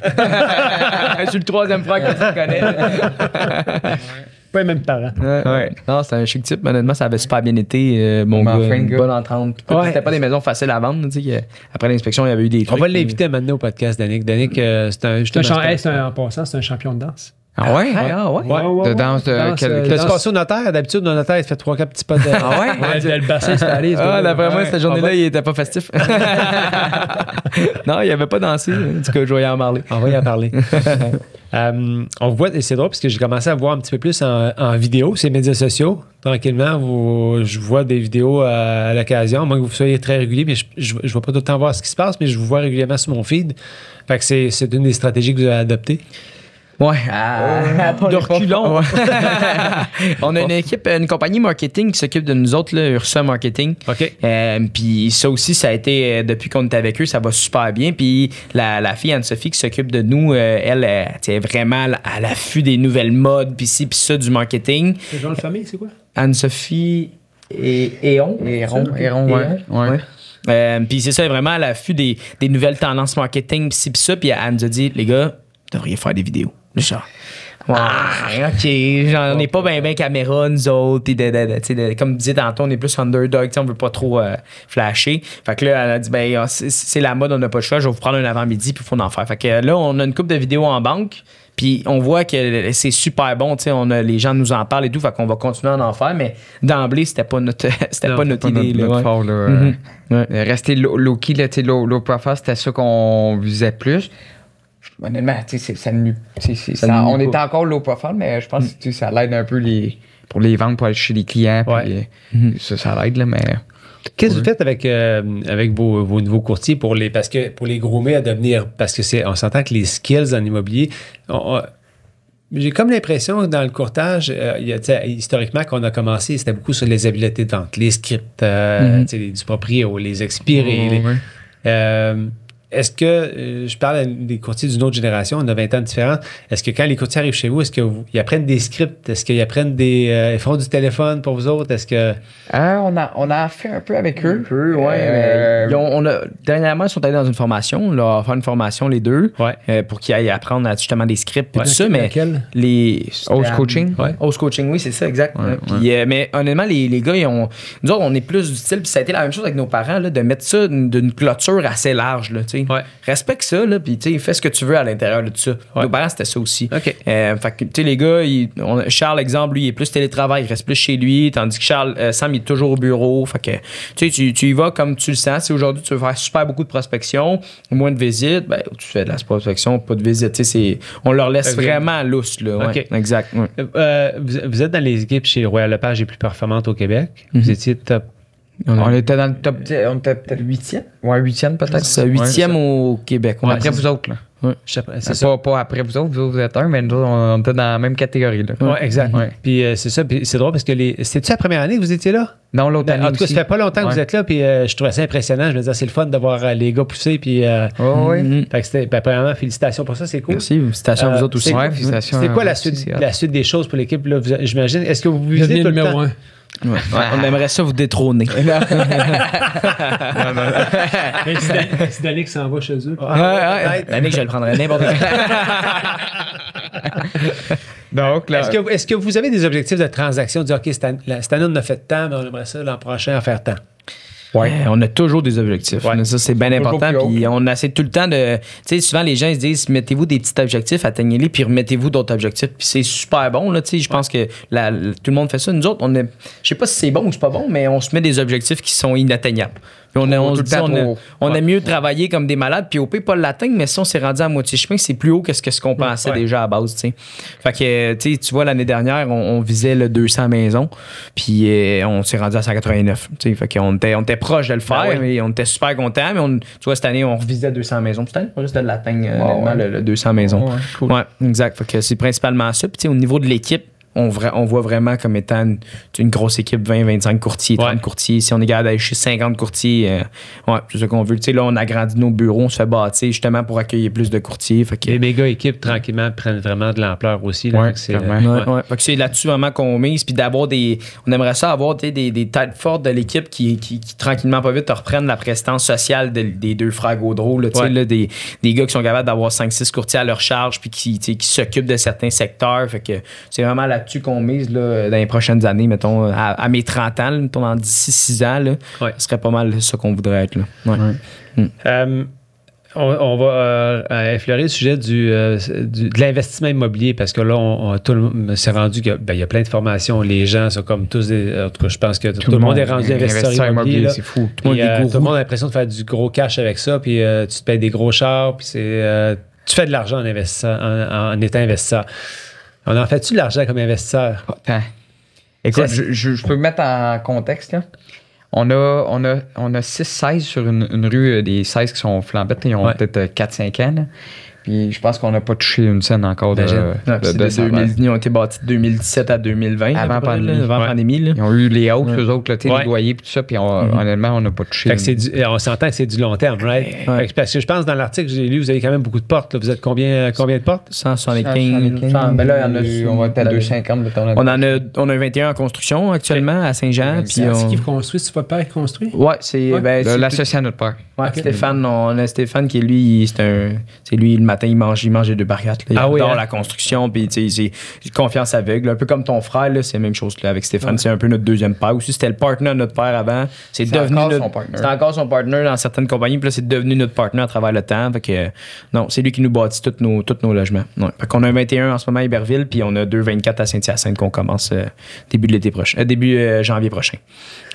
Je suis le 3e frère que tu connais. Pas les mêmes parents. Non, c'était un chic type. Honnêtement, ça avait super bien été. Mon gars, une bonne entente. C'était pas des maisons faciles à vendre. Après l'inspection, il y avait eu des trucs. On va l'inviter maintenant au podcast, Danick. Danick, en passant, c'est un champion de danse. Ah ouais? Ouais. De danse de quel... T'as-tu passé au notaire? D'habitude, le notaire, il fait 3-4 petits pas de. Ah ouais? Le bassin s'est allé. D'après moi, cette journée-là, il était pas festif. Non, il avait pas dansé. Du coup, je vais en parler. On va y en parler. On voit, c'est drôle parce que j'ai commencé à voir un petit peu plus en vidéo, ces médias sociaux. Tranquillement, je vois des vidéos à l'occasion. Moi, que vous soyez très régulier, mais je ne vais pas tout le temps voir ce qui se passe, mais je vous vois régulièrement sur mon feed. Fait que c'est une des stratégies que vous avez adoptées. Ouais, de reculons. On a une équipe, une compagnie marketing qui s'occupe de nous autres, là, Ursa Marketing. OK. Puis ça aussi, ça a été, depuis qu'on est avec eux, ça va super bien. Puis la fille Anne-Sophie qui s'occupe de nous, elle est vraiment à l'affût des nouvelles modes, puis ci, puis ça, du marketing. Le genre de famille, c'est quoi? Anne-Sophie et Héron. Puis c'est ça, vraiment à l'affût des nouvelles tendances marketing, puis ci, puis ça. Puis elle nous a dit, les gars, vous devriez faire des vidéos. Le chat. OK. On n'est pas bien caméra, nous autres. Comme disait tantôt, on est plus underdog. On veut pas trop flasher. Fait que là, elle a dit, c'est la mode, on n'a pas le choix. Je vais vous prendre un avant-midi, puis il faut en faire. Fait que là, on a une couple de vidéos en banque. Puis on voit que c'est super bon. Les gens nous en parlent et tout. Fait qu'on va continuer à en faire. Mais d'emblée, c'était pas notre idée. Notre fort, là. Rester low-key, low profile, c'était ça qu'on visait plus. Honnêtement, on était encore low profile, mais je pense que ça l'aide un peu pour les ventes, pour aller chez les clients. Puis, ça l'aide, là, mais. Qu'est-ce que vous faites avec vos nouveaux courtiers pour les groomer à devenir. Parce que on s'entend que les skills en immobilier. J'ai comme l'impression que dans le courtage, historiquement, qu'on a commencé, c'était beaucoup sur les habiletés de vente, les scripts, du proprio, les expirés. Est-ce que, je parle des courtiers d'une autre génération, on a 20 ans de différence, est-ce que quand les courtiers arrivent chez vous, est-ce qu'ils apprennent des scripts? Est-ce qu'ils apprennent ils font du téléphone pour vous autres? Est-ce que... on a fait un peu avec eux. Dernièrement, ils sont allés dans une formation. On leur a fait une formation, les deux, pour qu'ils aillent apprendre justement des scripts et tout ça. Mais les... Host Coaching? Host Coaching, oui, c'est ça, exact. Puis, mais honnêtement, les gars, nous autres, on est plus du style, puis ça a été la même chose avec nos parents, là, de mettre ça d'une clôture assez large, là, tu sais. Respecte ça, là, puis fais ce que tu veux à l'intérieur de tout ça. Nos parents, c'était ça aussi. Okay. Fait que, tu sais, les gars, Charles, exemple, lui, il est plus télétravail, il reste plus chez lui, tandis que Sam, il est toujours au bureau. Fait que, tu y vas comme tu le sens. Si aujourd'hui, tu veux faire super beaucoup de prospection, moins de visites, tu fais de la prospection, pas de visite. On leur laisse vraiment lousse, là. Okay. Exact. Vous êtes dans les équipes chez Royal Lepage les plus performantes au Québec. Vous étiez top. On était dans le top 10, on était peut-être 8e. Ouais, 8e peut-être. C'est 8e au Québec. Après vous autres, là. C'est ça. Pas après vous autres, vous êtes un, mais nous, on était dans la même catégorie, là. Oui, exact. Puis c'est ça, puis c'est drôle parce que c'était-tu la première année que vous étiez là? Non, l'autre année. En tout cas, ça fait pas longtemps que vous êtes là, puis je trouvais ça impressionnant. Je me disais, c'est le fun de voir les gars pousser, puis. Fait que c'était, premièrement, félicitations pour ça, c'est cool. Merci, félicitations à vous autres aussi. Félicitations. C'est quoi la suite des choses pour l'équipe, là? J'imagine. Est-ce que vous visez tout le temps? On aimerait ça vous détrôner. C'est Danick s'en va chez eux. Danick, je le prendrais n'importe quoi. Donc, là, est-ce que vous avez des objectifs de transaction? Dire, OK, cette année, on a fait tant, mais on aimerait ça l'an prochain en faire tant. Ouais, on a toujours des objectifs. Ça, c'est bien important. Puis on essaie tout le temps de. Tu sais, souvent, les gens ils se disent mettez-vous des petits objectifs, atteignez-les, puis remettez-vous d'autres objectifs. Puis c'est super bon. Là, je pense que tout le monde fait ça. Nous autres, je sais pas si c'est bon ou c'est pas bon, mais on se met des objectifs qui sont inatteignables. Puis on se dit, on aime mieux travailler comme des malades, puis au pire, pas l'atteindre, mais si on s'est rendu à moitié chemin, c'est plus haut que ce qu'on pensait déjà à base. T'sais. Fait que, tu vois, l'année dernière, on visait le 200 maisons, puis on s'est rendu à 189. Fait qu'on était proche de le faire, mais on était super contents, mais tu vois, cette année, on revisait 200 maisons. Cette année, on risque de l'atteindre, le 200 maisons. Cool. Ouais, exact. Fait que c'est principalement ça. Puis, au niveau de l'équipe, on voit vraiment comme étant une grosse équipe, 20, 25 courtiers, 30 courtiers. Si on est capable d'aller chez 50 courtiers, c'est ça qu'on veut. Tu sais, là, on agrandit nos bureaux, on se fait bâtir justement pour accueillir plus de courtiers. Fait que, les méga équipes, tranquillement, prennent vraiment de l'ampleur aussi. Là, Fait que c'est là-dessus vraiment qu'on mise. Puis d'avoir on aimerait ça avoir des têtes fortes de l'équipe qui tranquillement, pas vite, reprennent la prestance sociale des deux frères Gaudreau. Là, là, des gars qui sont capables d'avoir 5-6 courtiers à leur charge puis qui s'occupent de certains secteurs. Fait que c'est vraiment là-dessus qu'on mise là, dans les prochaines années, mettons, à mes 30 ans, là, mettons, d'ici 6 ans, là, ce serait pas mal ça qu'on voudrait être. Là. On va effleurer le sujet de l'investissement immobilier parce que là, tout le monde s'est rendu qu'il y a plein de formations. Les gens sont comme tous en tout cas, je pense que tout le monde est rendu investisseur immobilier. C'est fou. Tout le monde a l'impression de faire du gros cash avec ça, puis tu te payes des gros chars, puis tu fais de l'argent en investissant, en étant investisseur. On en fait-tu de l'argent comme investisseur? Écoute, je peux mettre en contexte, là. On a 6 16 sur une rue, des 16 qui sont flambettes, ils ont peut-être 4-5 ans. Là. Puis je pense qu'on n'a pas touché une scène encore de 2000, ils ont été bâtis de 2017 à 2020. Avant la pandémie. Là. Ils ont eu les hausses, eux autres, là, les loyers et tout ça. Puis honnêtement, on n'a pas touché. On s'entend que c'est du long terme, right? Parce que je pense dans l'article que j'ai lu, vous avez quand même beaucoup de portes. Là. Vous êtes combien de portes? 175. Ben là, on va être à 250. On a 21 en construction actuellement à Saint-Jean. C'est qui construit? C'est votre père qui construit? Ouais, c'est l'associé à notre père. Ouais, Stéphane, on a Stéphane qui est lui, c'est lui le matin, il mange des barriates. Il adore la construction, puis c'est confiance aveugle. Un peu comme ton frère, là, c'est la même chose là, avec Stéphane. C'est un peu notre deuxième père aussi. C'était le partner de notre père avant. C'est devenu c'était encore son partner dans certaines compagnies, puis là, c'est devenu notre partner à travers le temps. Fait que, non, c'est lui qui nous bâtit tous nos logements. Ouais. Fait qu'on a un 21 en ce moment à Iberville, puis on a 2,24 à Saint-Hyacinthe qu'on commence début de l'été prochain, début janvier prochain.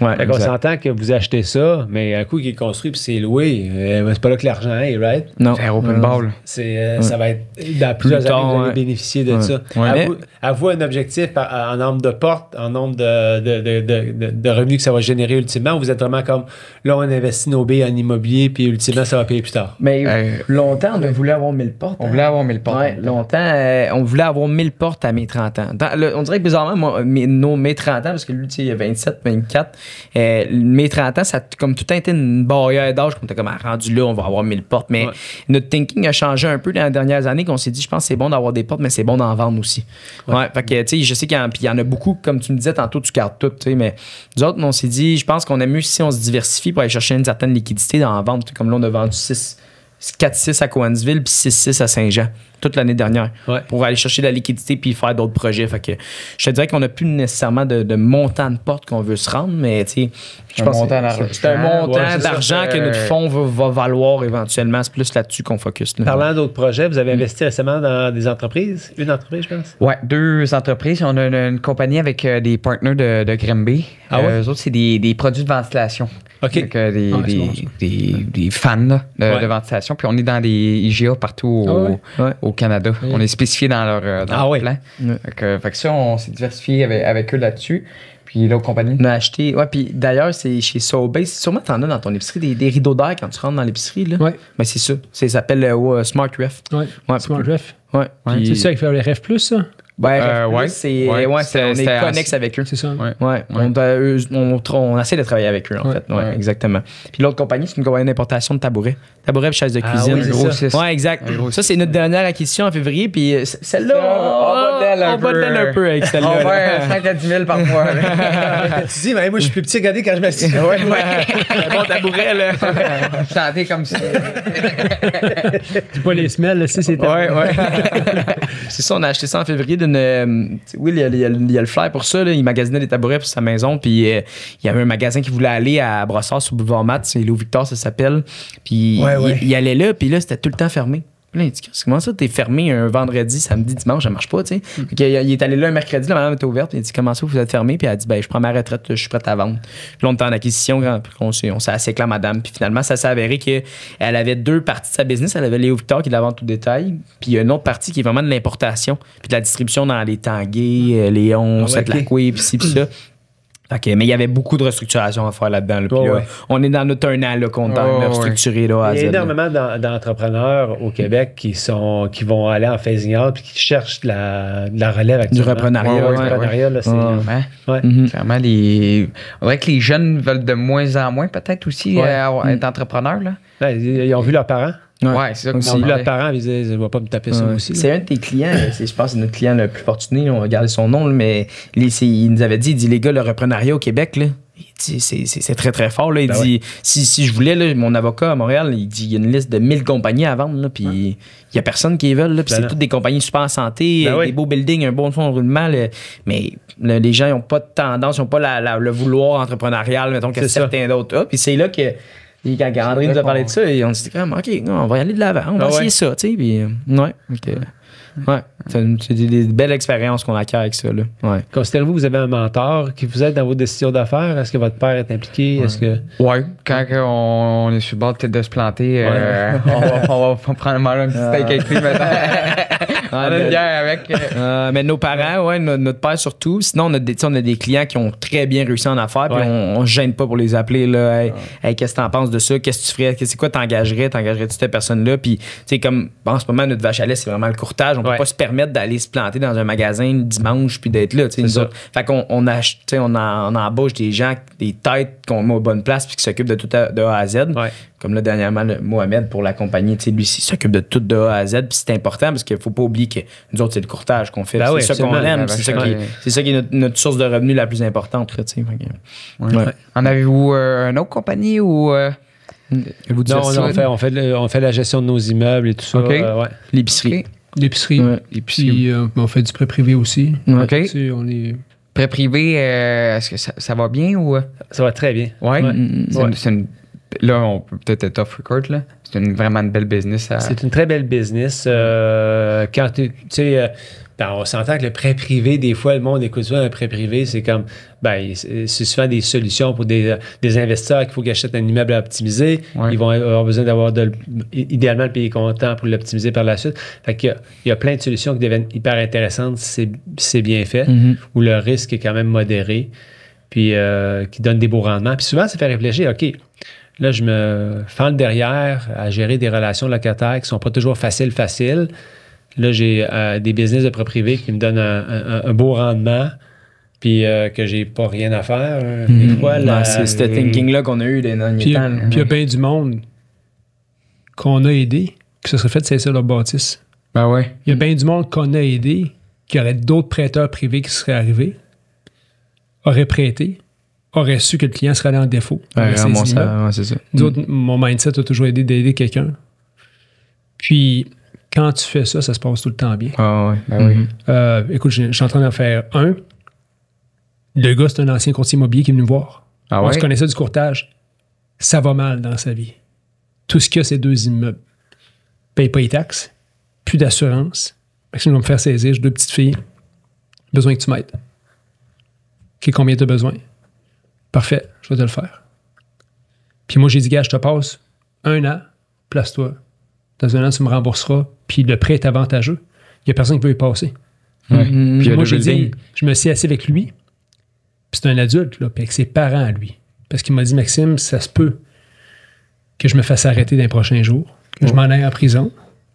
Ouais, on s'entend que vous achetez ça, mais un coup qui est construit puis c'est loué, c'est pas là que l'argent est, right? Non. C'est un open ball. Ça va être dans plusieurs années vous allez bénéficier de ça. Ouais. À vous un objectif en nombre de portes, en nombre de revenus que ça va générer ultimement, ou vous êtes vraiment comme là on investit nos billes en immobilier puis ultimement ça va payer plus tard. Mais longtemps on voulait avoir 1000 portes. On voulait avoir 1000 portes. Ouais, longtemps on voulait avoir 1000 portes à mes 30 ans. On dirait que bizarrement mes 30 ans, parce que lui il a 27, 24, mes 30 ans ça a comme tout le temps été une barrière d'âge, comme t'es comme rendu là on va avoir 1000 portes, mais notre thinking a changé un peu dans les dernières années, qu'on s'est dit je pense que c'est bon d'avoir des portes mais c'est bon d'en vendre aussi. Ouais, fait que tu sais je sais qu'il y en a beaucoup, comme tu me disais tantôt, tu gardes tout, tu sais, mais nous autres on s'est dit je pense qu'on aime mieux si on se diversifie pour aller chercher une certaine liquidité d'en vendre, comme là on a vendu 4-6 à Cowansville puis 6-6 à Saint-Jean toute l'année dernière pour aller chercher de la liquidité puis faire d'autres projets. Fait que je te dirais qu'on n'a plus nécessairement de montant de porte qu'on veut se rendre, mais tu sais, je pense que c'est un montant d'argent que notre fonds va valoir éventuellement. C'est plus là-dessus qu'on focus. Là. Parlant d'autres projets, vous avez investi récemment dans des entreprises? Une entreprise, je pense? Oui, 2 entreprises. On a une compagnie avec des partenaires de Grimby. Eux autres, c'est des produits de ventilation. OK. Des fans de ventilation. Puis on est dans des IGA partout au Canada. On est spécifié dans leur plan. Fait que ça, on s'est diversifié avec eux là-dessus. Puis l'autre compagnie. On a acheté. Ouais, puis d'ailleurs, c'est chez Sobase. Sûrement, t'en as dans ton épicerie des rideaux d'air quand tu rentres dans l'épicerie. Là. Oui. Ben, c'est ça. Ça s'appelle Smart Ref. Oui. Smart Ref. Ouais. C'est ça avec le Ref Plus, ça? Ben, on est connexe avec eux. C'est ça. Ouais. On essaie de travailler avec eux, en fait. Ouais, exactement. Puis l'autre compagnie, c'est une compagnie d'importation de tabourets. Tabourets et chaises de cuisine. Oui, exact. Ça, c'est notre dernière acquisition en février. Puis celle-là, on va de l'elle un peu avec celle-là. On va 5 à 10 000 par mois. Tu dis, mais moi, je suis plus petit, regardez quand je m'assieds. Un bon tabouret, là. Chanter comme ça. C'est pas les semelles, là, c'est C'est ça, on a acheté ça en février oui, il y a le flyer pour ça. Là. Il magasinait des tabourets pour sa maison. Puis il y avait un magasin qui voulait aller à Brossard sur Boulevard Mat. C'est Léo Victor, ça s'appelle. Puis il allait là. Puis là, c'était tout le temps fermé. Puis là, il dit, comment ça, t'es fermé un vendredi, samedi, dimanche, ça marche pas, tu sais. Il est allé là un mercredi, la madame était ouverte. Puis il dit, comment ça, vous êtes fermé? Puis elle a dit, je prends ma retraite, je suis prête à vendre. Puis là, on était en acquisition, on s'est assis avec la madame. Puis finalement, ça s'est avéré qu'elle avait 2 parties de sa business. Elle avait Léo Victor qui est de la vente tout détail. Puis il y a une autre partie qui est vraiment de l'importation. Puis de la distribution dans les Tanguay, Léon, Sept-Lacoué, puis ci, puis ça. Okay, mais il y avait beaucoup de restructuration à faire là-dedans. Là, on est dans notre 1 an là, qu'on est restructuré. Là, il y a énormément d'entrepreneurs au Québec qui vont aller en phasing out et qui cherchent de la relève actuellement. Du reprenariat. Là, c'est... Clairement, on dirait que les jeunes veulent de moins en moins peut-être aussi être entrepreneurs. Là. Ils ont vu leurs parents. Ouais, c'est ça. Ils ont vu leurs parents, ils disaient, je ne vais pas me taper ça aussi. C'est un de tes clients, je pense que c'est notre client le plus fortuné, on va garder son nom, mais il nous avait dit, les gars, le reprenariat au Québec, là, c'est très très fort. Là. Il dit, si je voulais, là, mon avocat à Montréal, il dit, il y a une liste de 1000 compagnies à vendre, là, puis il n'y a personne qui les veulent. Là, puis c'est toutes des compagnies super en santé, des beaux buildings, un bon fonds de roulement. Là, mais les gens n'ont pas de tendance, ils n'ont pas le vouloir entrepreneurial, mettons, que certains d'autres. Puis c'est là que Et quand André nous a parlé de ça, et on s'est dit comme, OK, non, on va y aller de l'avant, on va essayer ça, tu sais. Puis, c'est des belles expériences qu'on acquiert avec ça. Là. Ouais. Considérez-vous que vous avez un mentor qui vous aide dans vos décisions d'affaires? Est-ce que votre père est impliqué? Est-ce que... Ouais, quand on est sur le bord peut-être de se planter, on va prendre manger un petit steak avec lui maintenant. On a une bière avec. Mais nos parents, notre père surtout. Sinon, on a des clients qui ont très bien réussi en affaires, puis on ne gêne pas pour les appeler. Là, hey, qu'est-ce que tu en penses de ça? Qu'est-ce que tu ferais? C'est quoi t'engagerais? T'engagerais-tu cette personne-là? Puis, tu sais, comme en ce moment, notre vache à lait, c'est vraiment le courtage. On peut pas se permettre d'aller se planter dans un magasin le dimanche puis d'être là. Nous autres. Fait qu'on on embauche des gens, des têtes qu'on met aux bonnes places puis qui s'occupent de tout de A à Z. Ouais. Comme là, dernièrement, Mohamed pour l'accompagner, lui, il s'occupe de tout de A à Z. Puis c'est important parce qu'il faut pas oublier que nous autres, c'est le courtage qu'on fait. C'est ça qu'on aime. C'est ça qui est notre source de revenus la plus importante. Là, En avez-vous une autre compagnie ou... on fait la gestion de nos immeubles et tout ça. L'épicerie. L'épicerie. Puis on fait du prêt privé aussi. OK. On est... Prêt privé, est-ce que ça va bien ou... Ça va très bien. Oui. Là, on peut peut-être être off record, là. C'est vraiment une belle business. C'est une très belle business. Quand tu sais... on s'entend que le prêt privé, des fois, le monde écoute ça, un prêt privé, c'est comme, c'est souvent des solutions pour des investisseurs qu'il faut qu'ils achètent un immeuble à optimiser. Ouais. Ils vont avoir besoin d'avoir idéalement le payer comptant pour l'optimiser par la suite. Fait qu'il y a plein de solutions qui deviennent hyper intéressantes si c'est bien fait, où le risque est quand même modéré, puis qui donne des beaux rendements. Puis souvent, ça fait réfléchir, OK, là, je me fends le derrière à gérer des relations locataires qui ne sont pas toujours faciles. Là, j'ai des business de prêt privé qui me donnent un beau rendement, puis que j'ai pas rien à faire. Des fois, c'est ce thinking-là qu'on a eu des derniers temps. Puis il y a bien du monde qu'on a aidé qui se serait fait cesser leur bâtisse. Ben ouais. Il y a bien du monde qu'on a aidé qui aurait d'autres prêteurs privés qui seraient arrivés, auraient prêté, auraient su que le client serait allé en défaut. C'est ça. Nous autres, mon mindset a toujours aidé d'aider quelqu'un. Puis... Quand tu fais ça, ça se passe tout le temps bien. Ah ouais, oui. Écoute, je suis en train d'en faire un. Le gars, c'est un ancien courtier immobilier qui est venu me voir. On se connaissait du courtage. Ça va mal dans sa vie. Tout ce qu'il y a, c'est 2 immeubles. Paye pas les taxes, plus d'assurance. Maxime va me faire saisir, j'ai 2 petites filles. Besoin que tu m'aides. OK, combien tu as besoin? Parfait, je vais te le faire. Puis moi, j'ai dit, gars, je te passe 1 an, place-toi. Dans 1 an, tu me rembourseras, puis le prêt est avantageux. Il n'y a personne qui peut y passer. Ouais. Puis moi, j'ai dit, je me suis assis avec lui, puis c'est un adulte, là, puis avec ses parents à lui. Parce qu'il m'a dit, Maxime, ça se peut que je me fasse arrêter dans les prochains jours, que je m'en aille en prison,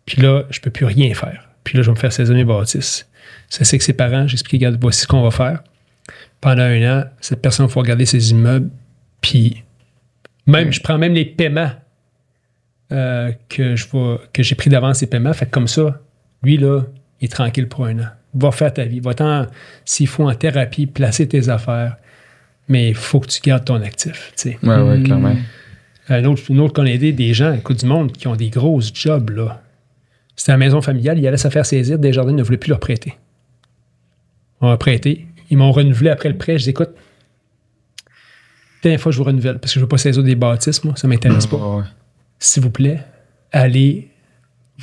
puis là, je ne peux plus rien faire. Puis là, je vais me faire saisir mes bâtisses. Ça, c'est que ses parents, j'ai expliqué, regarde, voici ce qu'on va faire. Pendant 1 an, cette personne va regarder ses immeubles, puis même, je prends même les paiements que j'ai pris d'avance ces paiements. Fait que comme ça, lui, là, il est tranquille pour 1 an. Va faire ta vie. Va-t'en, s'il faut, en thérapie, placer tes affaires. Mais il faut que tu gardes ton actif. Oui, clairement. Une autre qu'on a aidé, des gens, écoute, du monde, qui ont des grosses jobs, là. C'était la maison familiale. Ils allaient se faire saisir. Desjardins ne voulaient plus leur prêter. On a prêté. Ils m'ont renouvelé après le prêt. Je dis, écoute, dernière fois, je vous renouvelle parce que je ne veux pas saisir des bâtisses, moi. Ça ne m'intéresse pas. S'il vous plaît, allez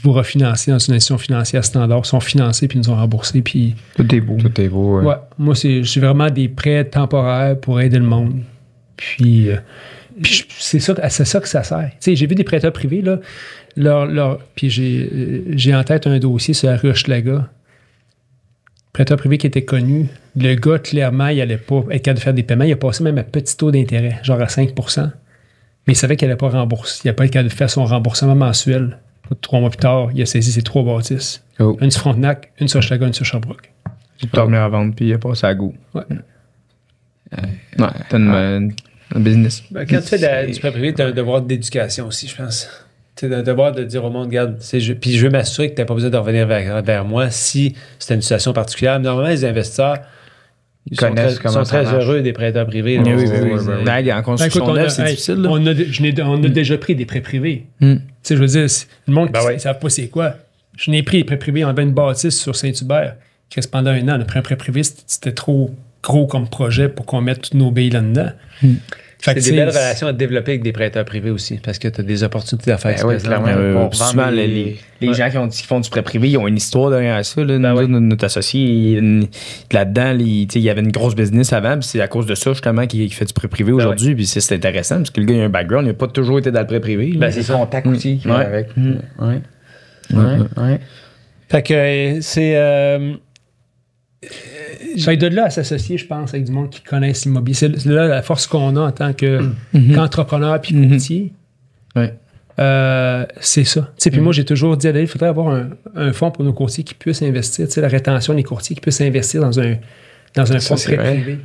vous refinancer dans une institution financière standard. Ils sont financés puis ils nous ont remboursés. Puis... Tout est beau. Ouais. Moi, c'est vraiment des prêts temporaires pour aider le monde. Puis c'est ça que ça sert. Tu sais, j'ai vu des prêteurs privés, là. Puis j'ai en tête un dossier sur la rue Hochelaga. Prêteur privé qui était connu. Le gars, clairement, il n'allait pas être capable de faire des paiements. Il a passé même un petit taux d'intérêt, genre à 5%. Mais il savait qu'il n'allait pas rembourser. Il n'a pas été capable de faire son remboursement mensuel. 3 mois plus tard, il a saisi ses 3 bâtisses. Une sur Frontenac, une sur Hochelaga, une sur Sherbrooke. Il est revenu à vendre, puis il a passé à goût. Ouais. T'as un business. Quand tu fais du prêt privé, tu as un devoir d'éducation aussi, je pense. Tu as un devoir de dire au monde, regarde, puis je veux m'assurer que tu n'as pas besoin de revenir vers moi si c'est une situation particulière. Normalement, les investisseurs... Ils sont très heureux des prêteurs privés. Oui. En construction neuve, c'est difficile. On a déjà pris des prêts privés. Tu sais, je veux dire, le monde qui ne savent pas c'est quoi. Je n'ai pris des prêts privés en 20 bâtisses sur Saint-Hubert. Pendant 1 an, on a pris un prêt privé. C'était trop gros comme projet pour qu'on mette toutes nos billes là-dedans. C'est des belles relations à développer avec des prêteurs privés aussi, parce que tu as des opportunités d'affaires. Oui, clairement. Souvent, les gens qui font du prêt privé, ils ont une histoire derrière ça. Là. Notre associé, là-dedans, il y avait une grosse business avant, puis c'est à cause de ça, justement, qu'il fait du prêt privé aujourd'hui. Puis c'est intéressant, parce que le gars, il a un background, il n'a pas toujours été dans le prêt privé. C'est son contact aussi qui va avec. Fait que c'est... Ça de là à s'associer, je pense, avec du monde qui connaissent l'immobilier. C'est là la force qu'on a en tant qu'entrepreneur puis courtier. C'est ça. Puis moi, j'ai toujours dit à David, il faudrait avoir un fonds pour nos courtiers qui puissent investir, la rétention des courtiers qui puissent investir dans un fonds très privé.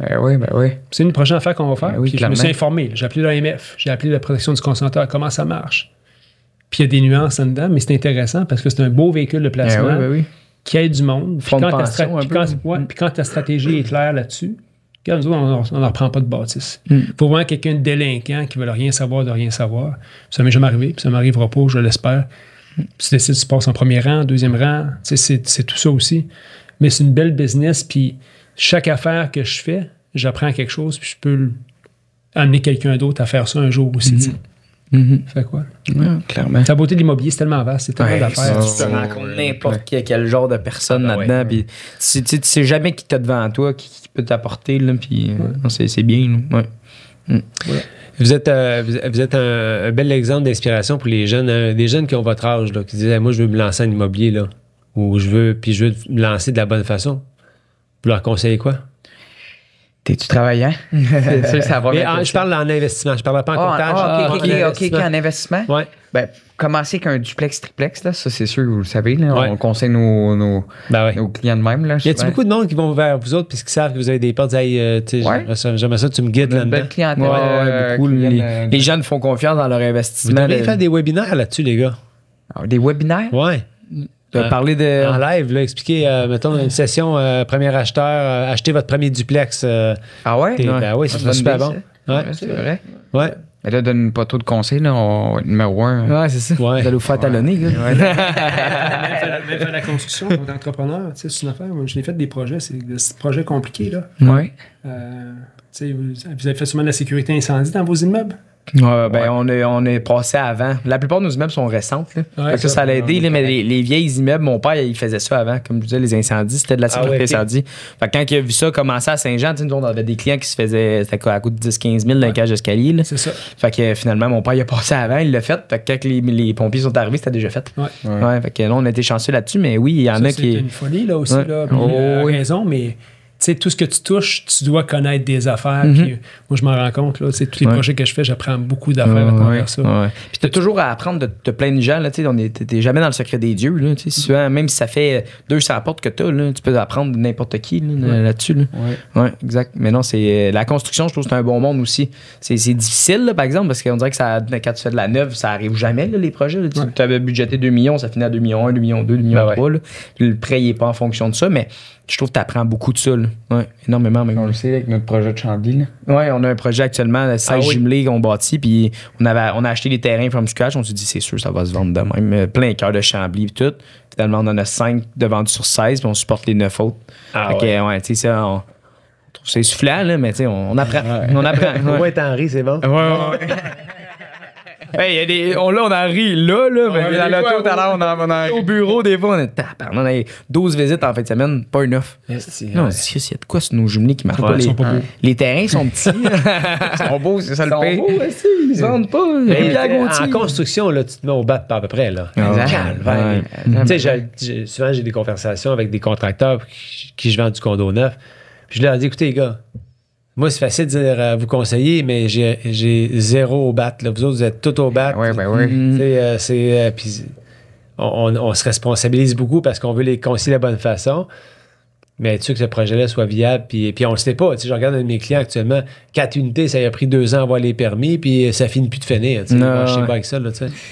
C'est une prochaine affaire qu'on va faire. Puis je me suis informé. J'ai appelé l'AMF, j'ai appelé la protection du consommateur, comment ça marche. Puis il y a des nuances là-dedans, mais c'est intéressant parce que c'est un beau véhicule de placement qui aide du monde. Puis quand ta stratégie est claire là-dessus, nous autres, on n'en reprend pas de bâtisse. Il faut vraiment quelqu'un de délinquant qui ne veut rien savoir de rien savoir. Ça ne m'est jamais arrivé, puis ça ne m'arrivera pas, je l'espère. Puis tu décides, tu passes en premier rang, deuxième rang, c'est tout ça aussi. Mais c'est une belle business, puis chaque affaire que je fais, j'apprends quelque chose, puis je peux amener quelqu'un d'autre à faire ça un jour aussi. Fait quoi? Clairement. La beauté de l'immobilier, c'est tellement vaste, c'est tellement d'affaires. Tu peux rencontrer n'importe quel genre de personne là-dedans. Puis tu sais jamais qui t'a devant toi, qui peut t'apporter. Puis c'est bien. Vous êtes un bel exemple d'inspiration pour les jeunes, des jeunes qui ont votre âge, là, qui disent moi, je veux me lancer en immobilier, là, ou je veux me lancer de la bonne façon. Vous leur conseillez quoi? T'es-tu travaillant? C'est sûr, ça va je parle en investissement, je parle pas en comptage. OK, en investissement? Oui. Ben, commencer avec un duplex, triplex, là, ça c'est sûr, vous le savez. Là, on conseille nos clients de même. Là, y a-t-il beaucoup de monde qui vont vers vous autres puisqu'ils savent que vous avez des portes, j'aimerais ça, tu me guides là-dedans. Belle clientèle. Beaucoup. Les gens font confiance dans leur investissement. Vous devez faire des webinaires là-dessus, les gars. Des webinaires? Oui. Parler de... En live, là, expliquer, mettons, une session premier acheteur, achetez votre premier duplex. Ah ouais? Oui, c'est super bon. C'est vrai. Ouais. Mais là, donne pas trop de conseils, là. Numéro 1. Ouais, c'est ça. Ouais. Vous allez vous faire talonner, gars. Même faire la construction en tant qu'entrepreneur, c'est une affaire. Moi, je l'ai fait des projets, c'est des projets compliqués, là. Oui. Vous avez fait sûrement de la sécurité incendie dans vos immeubles? On est passé avant. La plupart de nos immeubles sont récentes. Là. Ça l'a aidé, là, mais les vieilles immeubles, mon père, il faisait ça avant. Comme je disais, les incendies, c'était de la sécurité incendie. Fait que quand il a vu ça commencer à Saint-Jean, nous, on avait des clients qui se faisaient à coût de 10-15 000 dans le cage d'escalier. C'est ça. Fait que finalement, mon père, il a passé avant, il l'a fait. Fait que quand les pompiers sont arrivés, c'était déjà fait. Fait que là, on a été chanceux là-dessus, mais oui, il y en a qui. C'est une folie, là aussi. Là, raison, mais. Tu sais, tout ce que tu touches, tu dois connaître des affaires. Puis, moi, je m'en rends compte. Là, tous les projets que je fais, j'apprends beaucoup d'affaires à travers ça. Puis tu as toujours à apprendre de plein de gens. Tu n'es jamais dans le secret des dieux. Là, souvent, même si ça fait 200 portes que tu as, tu peux apprendre de n'importe qui là-dessus. Là. Exact. Mais non, c'est la construction, je trouve que c'est un bon monde aussi. C'est difficile, là, par exemple, parce qu'on dirait que quand tu fais de la neuve, ça arrive jamais, là, les projets. Tu avais budgété 2 millions, ça finit à 2 millions 1, 2 millions 2, 2 millions 3. Là. Puis le prêt, il n'est pas en fonction de ça, mais je trouve que tu apprends beaucoup de ça. Énormément. On le sait avec notre projet de Chambly. Oui, on a un projet actuellement, 16 jumelés qu'on bâtit, puis on a acheté les terrains from scratch. On s'est dit, c'est sûr, ça va se vendre de même. Plein cœur de Chambly et tout. Finalement, on en a 5 de vendus sur 16, puis on supporte les 9 autres. Tu sais, ça, on trouve c'est soufflant, là, mais tu sais, on apprend. On apprend. Au moins, t'en ris, c'est bon. Hey, on en rit là, mais dans l'auto, tout à l'heure, on a au bureau, des fois, on a 12 visites en fin de semaine, pas enough. Non, on se dit, il y a de quoi sur nos jumelés qui marchent pas. Les terrains sont petits. Ils sont beaux, c'est ça le pire. Ils se vendent pas. En construction, là, tu te mets au bat à peu près. Là. Tu sais, souvent, j'ai des conversations avec des contracteurs qui je vends du condo neuf. Puis je leur dis, écoutez, les gars, moi, c'est facile de dire vous conseiller, mais j'ai zéro au bat. Là. Vous autres, vous êtes tous au bat. Oui. Puis on se responsabilise beaucoup parce qu'on veut les conseiller de la bonne façon. Mais tu sais que ce projet-là soit viable. Puis on le sait pas. Tu sais, je regarde un de mes clients actuellement, 4 unités, ça a pris 2 ans à avoir les permis, puis ça finit plus de finir. Je sais pas avec ça.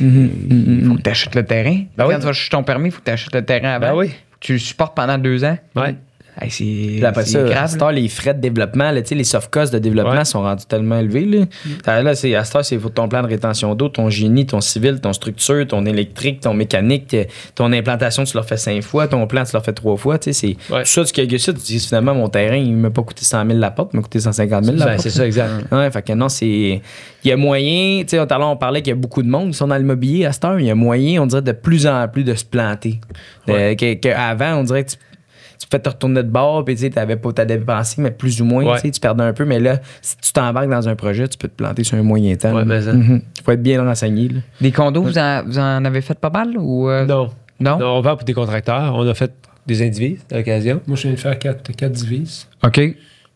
Il faut que tu achètes le terrain. Quand tu vas chercher ton permis, il faut que tu achètes le terrain avant. Ben oui. Tu le supportes pendant 2 ans. Oui. Hey, c'est grave. À cette heure, les frais de développement, là, les soft costs de développement sont rendus tellement élevés. Là, à cette heure, c'est ton plan de rétention d'eau, ton génie, ton civil, ton structure, ton électrique, ton mécanique, ton implantation, tu l'as fait 5 fois, ton plan, tu l'as fait 3 fois. C'est tout ça, tu calcules ça, tu dis finalement, mon terrain, il m'a pas coûté 100 000 la porte, il m'a coûté 150 000 la porte. C'est ça, exact. Ouais, fait que non, il y a moyen, tout à l'heure, on parlait qu'il y a beaucoup de monde qui sont dans l'immobilier à cette heure, il y a moyen, on dirait, de plus en plus de se planter. Qu'avant, on dirait que tu fais te retourner de bord, puis tu n'avais pas ta dépensé, mais plus ou moins, tu perdais un peu. Mais là, si tu t'embarques dans un projet, tu peux te planter sur un moyen temps. Il faut être bien renseigné. Là. Des condos, vous en avez fait pas mal? Ou Non, on vend pour des contracteurs. On a fait des indivises à l'occasion. Moi, je viens de faire 4 divises. OK.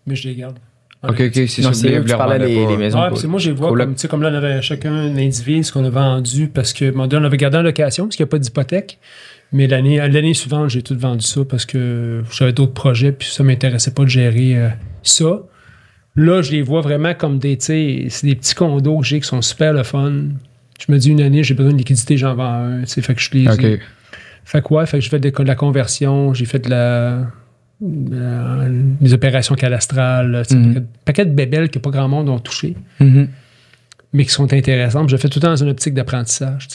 Mais je les garde. OK, c'est ça. Tu parlais les maisons. Ouais, moi, je les vois comme là, on avait chacun un indivise qu'on a vendu parce que, on avait gardé en location parce qu'il n'y a pas d'hypothèque. Mais l'année suivante, j'ai tout vendu ça parce que j'avais d'autres projets puis ça ne m'intéressait pas de gérer ça. Là, je les vois vraiment comme c'est des petits condos que j'ai qui sont super le fun. Je me dis une année, j'ai besoin de liquidité, j'en vends un. Fait que je les ai. Fait que je fais de la conversion, j'ai fait des opérations cadastrales, un paquet de bébelles que pas grand monde ont touché, mais qui sont intéressantes. Je fais tout le temps dans une optique d'apprentissage.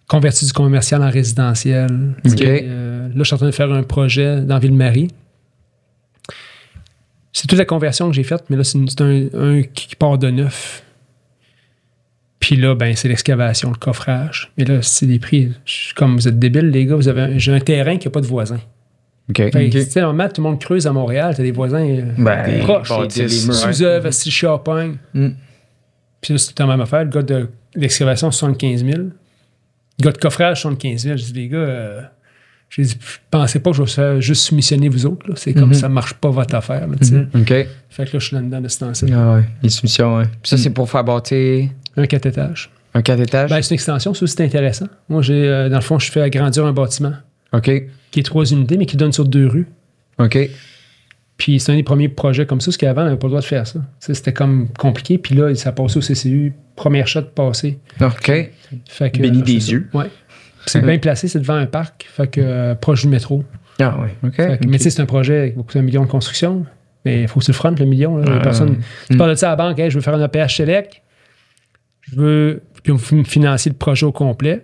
Converti du commercial en résidentiel. Là, je suis en train de faire un projet dans Ville-Marie. C'est toute la conversion que j'ai faite, mais là, c'est un qui part de neuf. Puis là, c'est l'excavation, le coffrage. Mais là, c'est des prix. Comme vous êtes débiles, les gars, j'ai un terrain qui n'a pas de voisins. Normalement, tout le monde creuse à Montréal, t'as des voisins proches. Sous-œuvre, si Champagne. Puis là, c'est tout la même affaire. Le gars de l'excavation, 75 000. Le gars de coffrage, 75 000. Je dis, les gars, je dis, pensez pas que je vais faire juste soumissionner vous autres. Là. C'est comme ça ne marche pas votre affaire. Là, fait que là, je suis là-dedans de ce temps-ci. Les soumissions, Puis ça, c'est pour faire bâtir... Un 4 étages. Un 4 étages? C'est une extension. Ça, c'est intéressant. Moi, dans le fond, je fais agrandir un bâtiment. Qui est 3 unités, mais qui donne sur 2 rues. Puis c'est un des premiers projets comme ça, parce qu'avant, on n'avait pas le droit de faire ça. C'était comme compliqué. Puis là, ça passait au CCU. Première shot passée. Fait que, béni des yeux. Ouais. C'est bien placé, c'est devant un parc. Fait que proche du métro. Mais tu sais, c'est un projet avec beaucoup de millions de construction. Mais il faut que tu le frontes, le million. Là. Tu parles de ça à la banque, je veux faire un APH Select. Je veux que vous me financiez le projet au complet.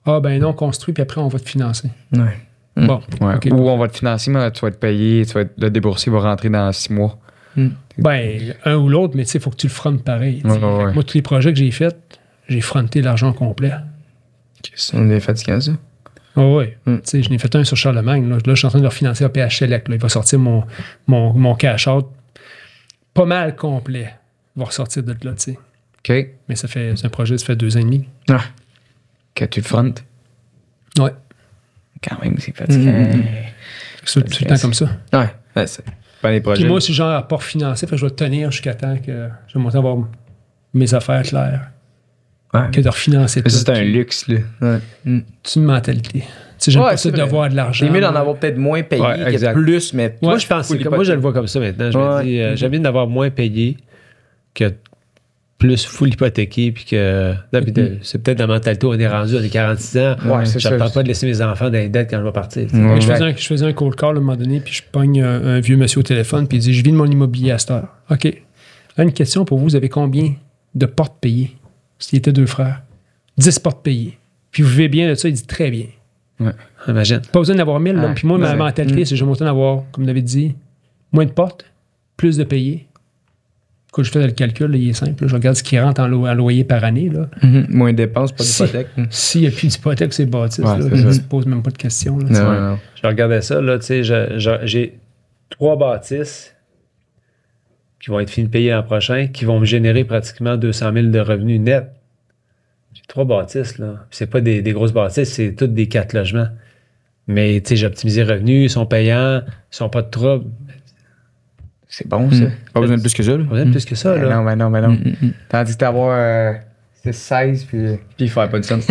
Ah, non, construit, puis après, on va te financer. Bon. Ou on va te financer, mais tu vas te payer, le débourser va rentrer dans 6 mois. Un ou l'autre, mais tu sais, il faut que tu le frontes pareil. Moi, tous les projets que j'ai faits, j'ai fronté l'argent complet. On est fatiguant, ça. Oui. Tu sais, je n'ai fait un sur Charlemagne. Là, je suis en train de refinancer APH Select. Il va sortir mon cash-out pas mal complet. Il va ressortir de là, tu sais. Mais c'est un projet, ça fait 2 ans et demi. Que tu le frontes? Ouais. Quand même, c'est fatigant. C'est tout le temps comme ça. C'est pas les projets. Puis moi, si j'ai un rapport financier, je vais tenir jusqu'à temps que je vais monter à avoir mes affaires claires. Que de refinancer tout. C'est un luxe, là. C'est une mentalité. Tu sais, j'aime pas ça d'avoir de l'argent. C'est mieux d'en avoir peut-être moins payé que plus, mais... Moi, je pense moi, je le vois comme ça maintenant. Je me dis, j'aime bien d'avoir moins payé que plus full hypothéqué, puis que c'est peut-être la mentalité, on est rendu, on est 46 ans. Je ne pas de laisser mes enfants dans les dettes quand je vais partir. Je faisais un cold call à un moment donné, puis je pogne un vieux monsieur au téléphone, puis il dit, je vis de mon immobilier à cette heure. OK. Une question pour vous, vous avez combien de portes payées? S'il était 2 frères. 10 portes payées. Puis vous vivez bien de ça, il dit très bien. Imagine. Pas besoin d'avoir 1000. Puis moi, ma mentalité, c'est que j'aime autant d'avoir, comme vous l'avez dit, moins de portes, plus de payés. Quand je fais le calcul, là, il est simple. Là, je regarde ce qui rentre en loyer par année. Là. Moins de dépenses, pas d'hypothèque. S'il n'y a plus d'hypothèque, c'est bâtisse. Je ne pose même pas de questions. Là, je regardais ça. Là, j'ai 3 bâtisses qui vont être finis de payer l'an prochain, qui vont me générer pratiquement 200 000 de revenus nets. J'ai 3 bâtisses. Là. C'est pas des grosses bâtisses, c'est toutes des 4 logements. Mais j'ai optimisé les revenus, ils sont payants, ils sont pas de trouble. C'est bon, ça. Pas besoin de plus que ça. Pas besoin de plus que ça. Là. Non. Tandis que d'avoir 16, puis il faut pas de sens.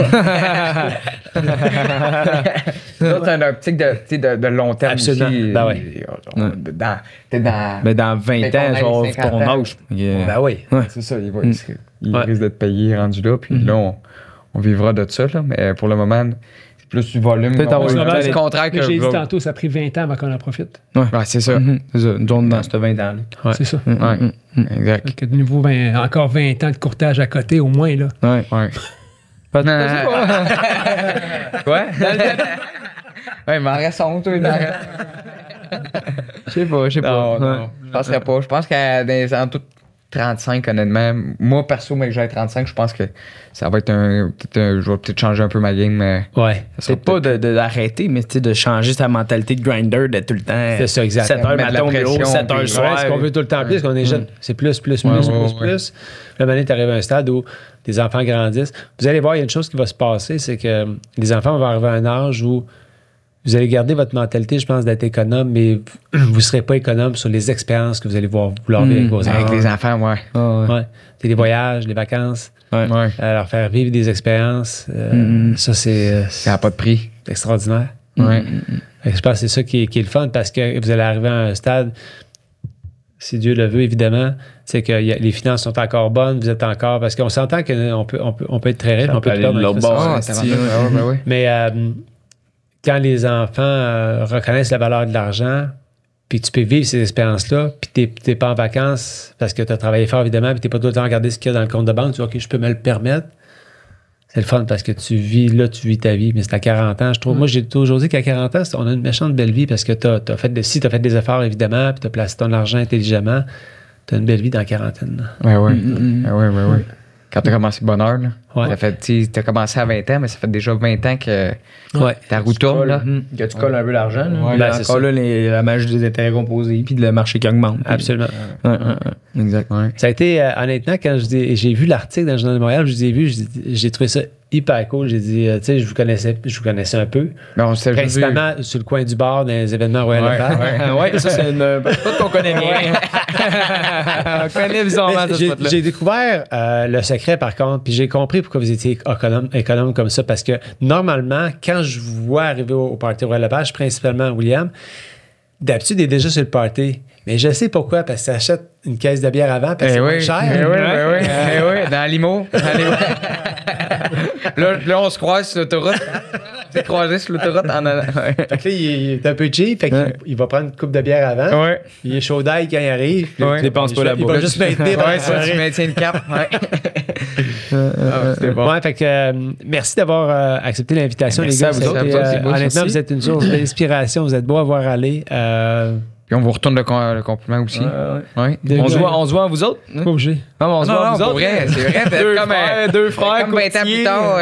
T'as une optique de long terme. Absolument. Aussi. Dans 20 ans, genre ton âge. C'est ça, il risque d'être payé rendu là, puis là, on vivra de ça. Là. Mais pour le moment, plus du volume. Peut-être avoir eu le temps. C'est le contraire que J'ai dit tantôt, ça a pris 20 ans avant qu'on en profite. Ouais, c'est ça. C'est ça. Une zone dans ce 20 ans-là. Ouais. C'est ça. Exact. Donc, de nouveau, encore 20 ans de courtage à côté, au moins. Là. Ouais. Ouais, il m'en reste honte, toi. Je sais pas. Non. Je penserais pas. Je pense qu'à en tout 35, honnêtement. Moi, perso, mais que j'ai 35, je pense que ça va être je vais peut-être changer un peu ma game, mais. Ouais. C'est pas d'arrêter, mais de changer sa mentalité de grinder, de tout le temps. C'est ça, exact. 7 heures matin au bureau, 7 heures soir. Ce qu'on veut tout le temps plus, qu'on est jeune. C'est plus. Puis là, maintenant, tu arrives à un stade où les enfants grandissent. Vous allez voir, il y a une chose qui va se passer, c'est que les enfants vont arriver à un âge où vous allez garder votre mentalité, je pense, d'être économe, mais vous ne serez pas économe sur les expériences que vous allez vouloir vivre avec vos enfants. Avec les enfants, ouais. Ouais. C'est les voyages, les vacances. Ouais. Leur faire vivre des expériences. Ça, c'est. Ça n'a pas de prix. Extraordinaire. Ouais. Je pense que c'est ça qui est le fun parce que vous allez arriver à un stade, si Dieu le veut, évidemment, c'est que les finances sont encore bonnes, vous êtes encore. Parce qu'on s'entend qu'on peut être très riche, on peut tout perdre dans Ouais. Mais quand les enfants reconnaissent la valeur de l'argent, puis tu peux vivre ces expériences-là, puis tu n'es pas en vacances parce que tu as travaillé fort, évidemment, puis tu n'es pas tout le temps à regarder ce qu'il y a dans le compte de banque, tu dis, OK, je peux me le permettre. C'est le fun parce que tu vis ta vie, mais c'est à 40 ans. Je trouve, moi, j'ai toujours dit qu'à 40 ans, on a une méchante belle vie parce que tu as fait des efforts, évidemment, puis tu as placé ton argent intelligemment. Tu as une belle vie dans la quarantaine. Ouais. Quand tu as commencé bonheur, là. Ouais. Ça fait, tu as commencé à 20 ans, mais ça fait déjà 20 ans que ta roue Tu tourne, colles, là. que tu colles un peu l'argent. Là. Ouais, Puis là, c'est encore ça. là, la magie des intérêts composés, puis le marché qui augmente. Puis- Absolument. Exact. Ouais. Ça a été, honnêtement, quand j'ai vu l'article dans le Journal de Montréal, j'ai trouvé ça hyper cool. J'ai dit, tu sais, je vous connaissais un peu. Mais on s'est Principalement sur le coin du bar dans les événements Royal Lepage. Ouais, ça, c'est une. Pas qu'on connaît bien. On connaît bizarrement ce spot-là. J'ai découvert le secret, par contre, puis j'ai compris pourquoi vous étiez économe comme ça, parce que normalement, quand je vous vois arriver au party Royal Lepage, principalement William, d'habitude, il est déjà sur le party. Mais je sais pourquoi, parce que ça achète une caisse de bière avant, parce que c'est moins cher. Oui, dans Limo. Là, on se croise sur l'autoroute. On s'est croisé sur l'autoroute en allant. Fait que là, il est un peu cheap, fait qu'il va prendre une coupe de bière avant. Ouais. Il est chaud d'ail quand il arrive. puis Ouais. il dépense pas la Il bouffe. va juste maintenir pendant la Ouais, ça, tu soirée. maintiens le cap. Ouais. C'était bon. Ouais, fait que merci d'avoir accepté l'invitation, les Merci gars. à vous autres. C'est beau, Honnêtement, merci. vous êtes une source d'inspiration. Vous êtes beau à voir aller. Puis on vous retourne le compliment aussi. Ouais. On se voit à vous autres. Pas obligé. Non, on se voit à vous pour autres. vrai, c'est vrai. Deux comme, frères, deux frères. comme 20 ans plus tard.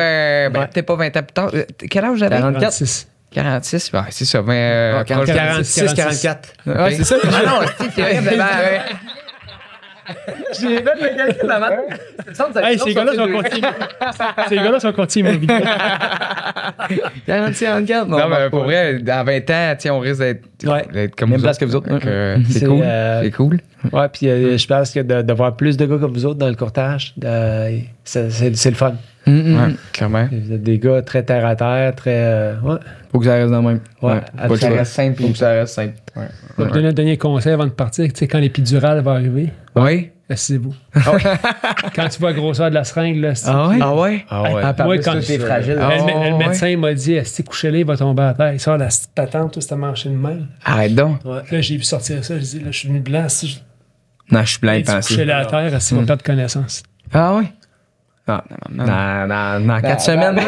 Peut-être pas 20 ans plus tard. Quel âge j'avais? 46. 46. Ouais, c'est ça. Mais, 46, 44. Ouais, c'est ça. Ah non, c'est vrai. J'ai fait le calcul avant. Hey, ces gars-là sont continus. Ces gars-là sont continus, mon vidéo. 44. Non, mais pour vrai, dans 20 ans, on risque d'être comme Même vous place autres. que vous autres. Donc, C'est, c'est cool. c'est cool. Ouais, puis je pense que de voir plus de gars comme vous autres dans le courtage, c'est le fun. Ouais, clairement. Vous êtes des gars très terre à terre, très. Ouais. Faut que ça reste dans le même. Ouais, Pas que ça absolument. reste simple. Faut que ça reste simple. Je vais vous donner un dernier conseil avant de partir. Tu sais, quand l'épidurale va arriver, Oui. asseyez-vous. Quand tu vois la grosseur de la seringue, là, c'est- Ah ouais? Ah ouais. Moi, quand t'es fragile. le médecin m'a dit, si couché là, il va tomber à terre. Il sort la patente, tout, c'était manché de même. Arrête donc. Là, j'ai vu sortir ça. Je dis, là, je suis venu blanc. Si je Non, je suis plein de couché pensées. là à terre, il va perdre connaissance. Ah ouais? Ah, dans 4 semaines.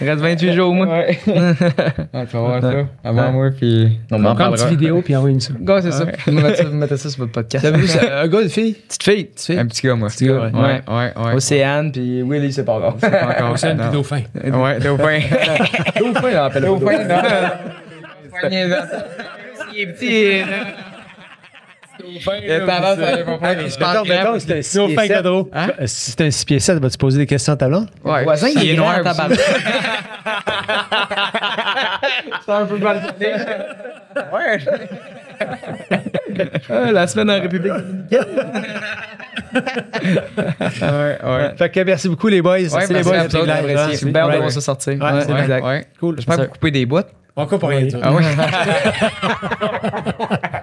Il reste 28 jours, moi. Ouais. Tu vas voir ça avant moi, puis. On On prend une petite vidéo, puis envoie une ça. Gars, c'est ça. Vous mettez ça sur votre podcast. Savez-vous, un gars, une fille? Petite fille. Un petit gars, moi. Petit gars, ouais. Ouais. Océane, puis Willy, c'est pas grave. C'est pas encore On s'aime non. du dauphin. Ouais, dauphin. Dauphin, on appelle Dauphin, Dauphin. non. Il est petit. Il a tendance à aller mon frère, il se pense Mettons, c'est un 6 Dauphin pieds 7. Cadreau. Si c'est un 6 pieds 7, vas-tu poser des questions à ta blonde? Ouais. Voisin, il est noir, aussi. tabarnak. C'est un peu mal donné. Ouais. La semaine en République dominicaine. Ouais. Fait que merci beaucoup, les boys. Ouais, Merci, les merci boys. à vous autres, Plaisir. apprécié. C'est bien de voir ça sortir. Ouais, c'est Ouais. Cool. J'espère que vous coupez des boîtes. On coupe rien. Ah ouais.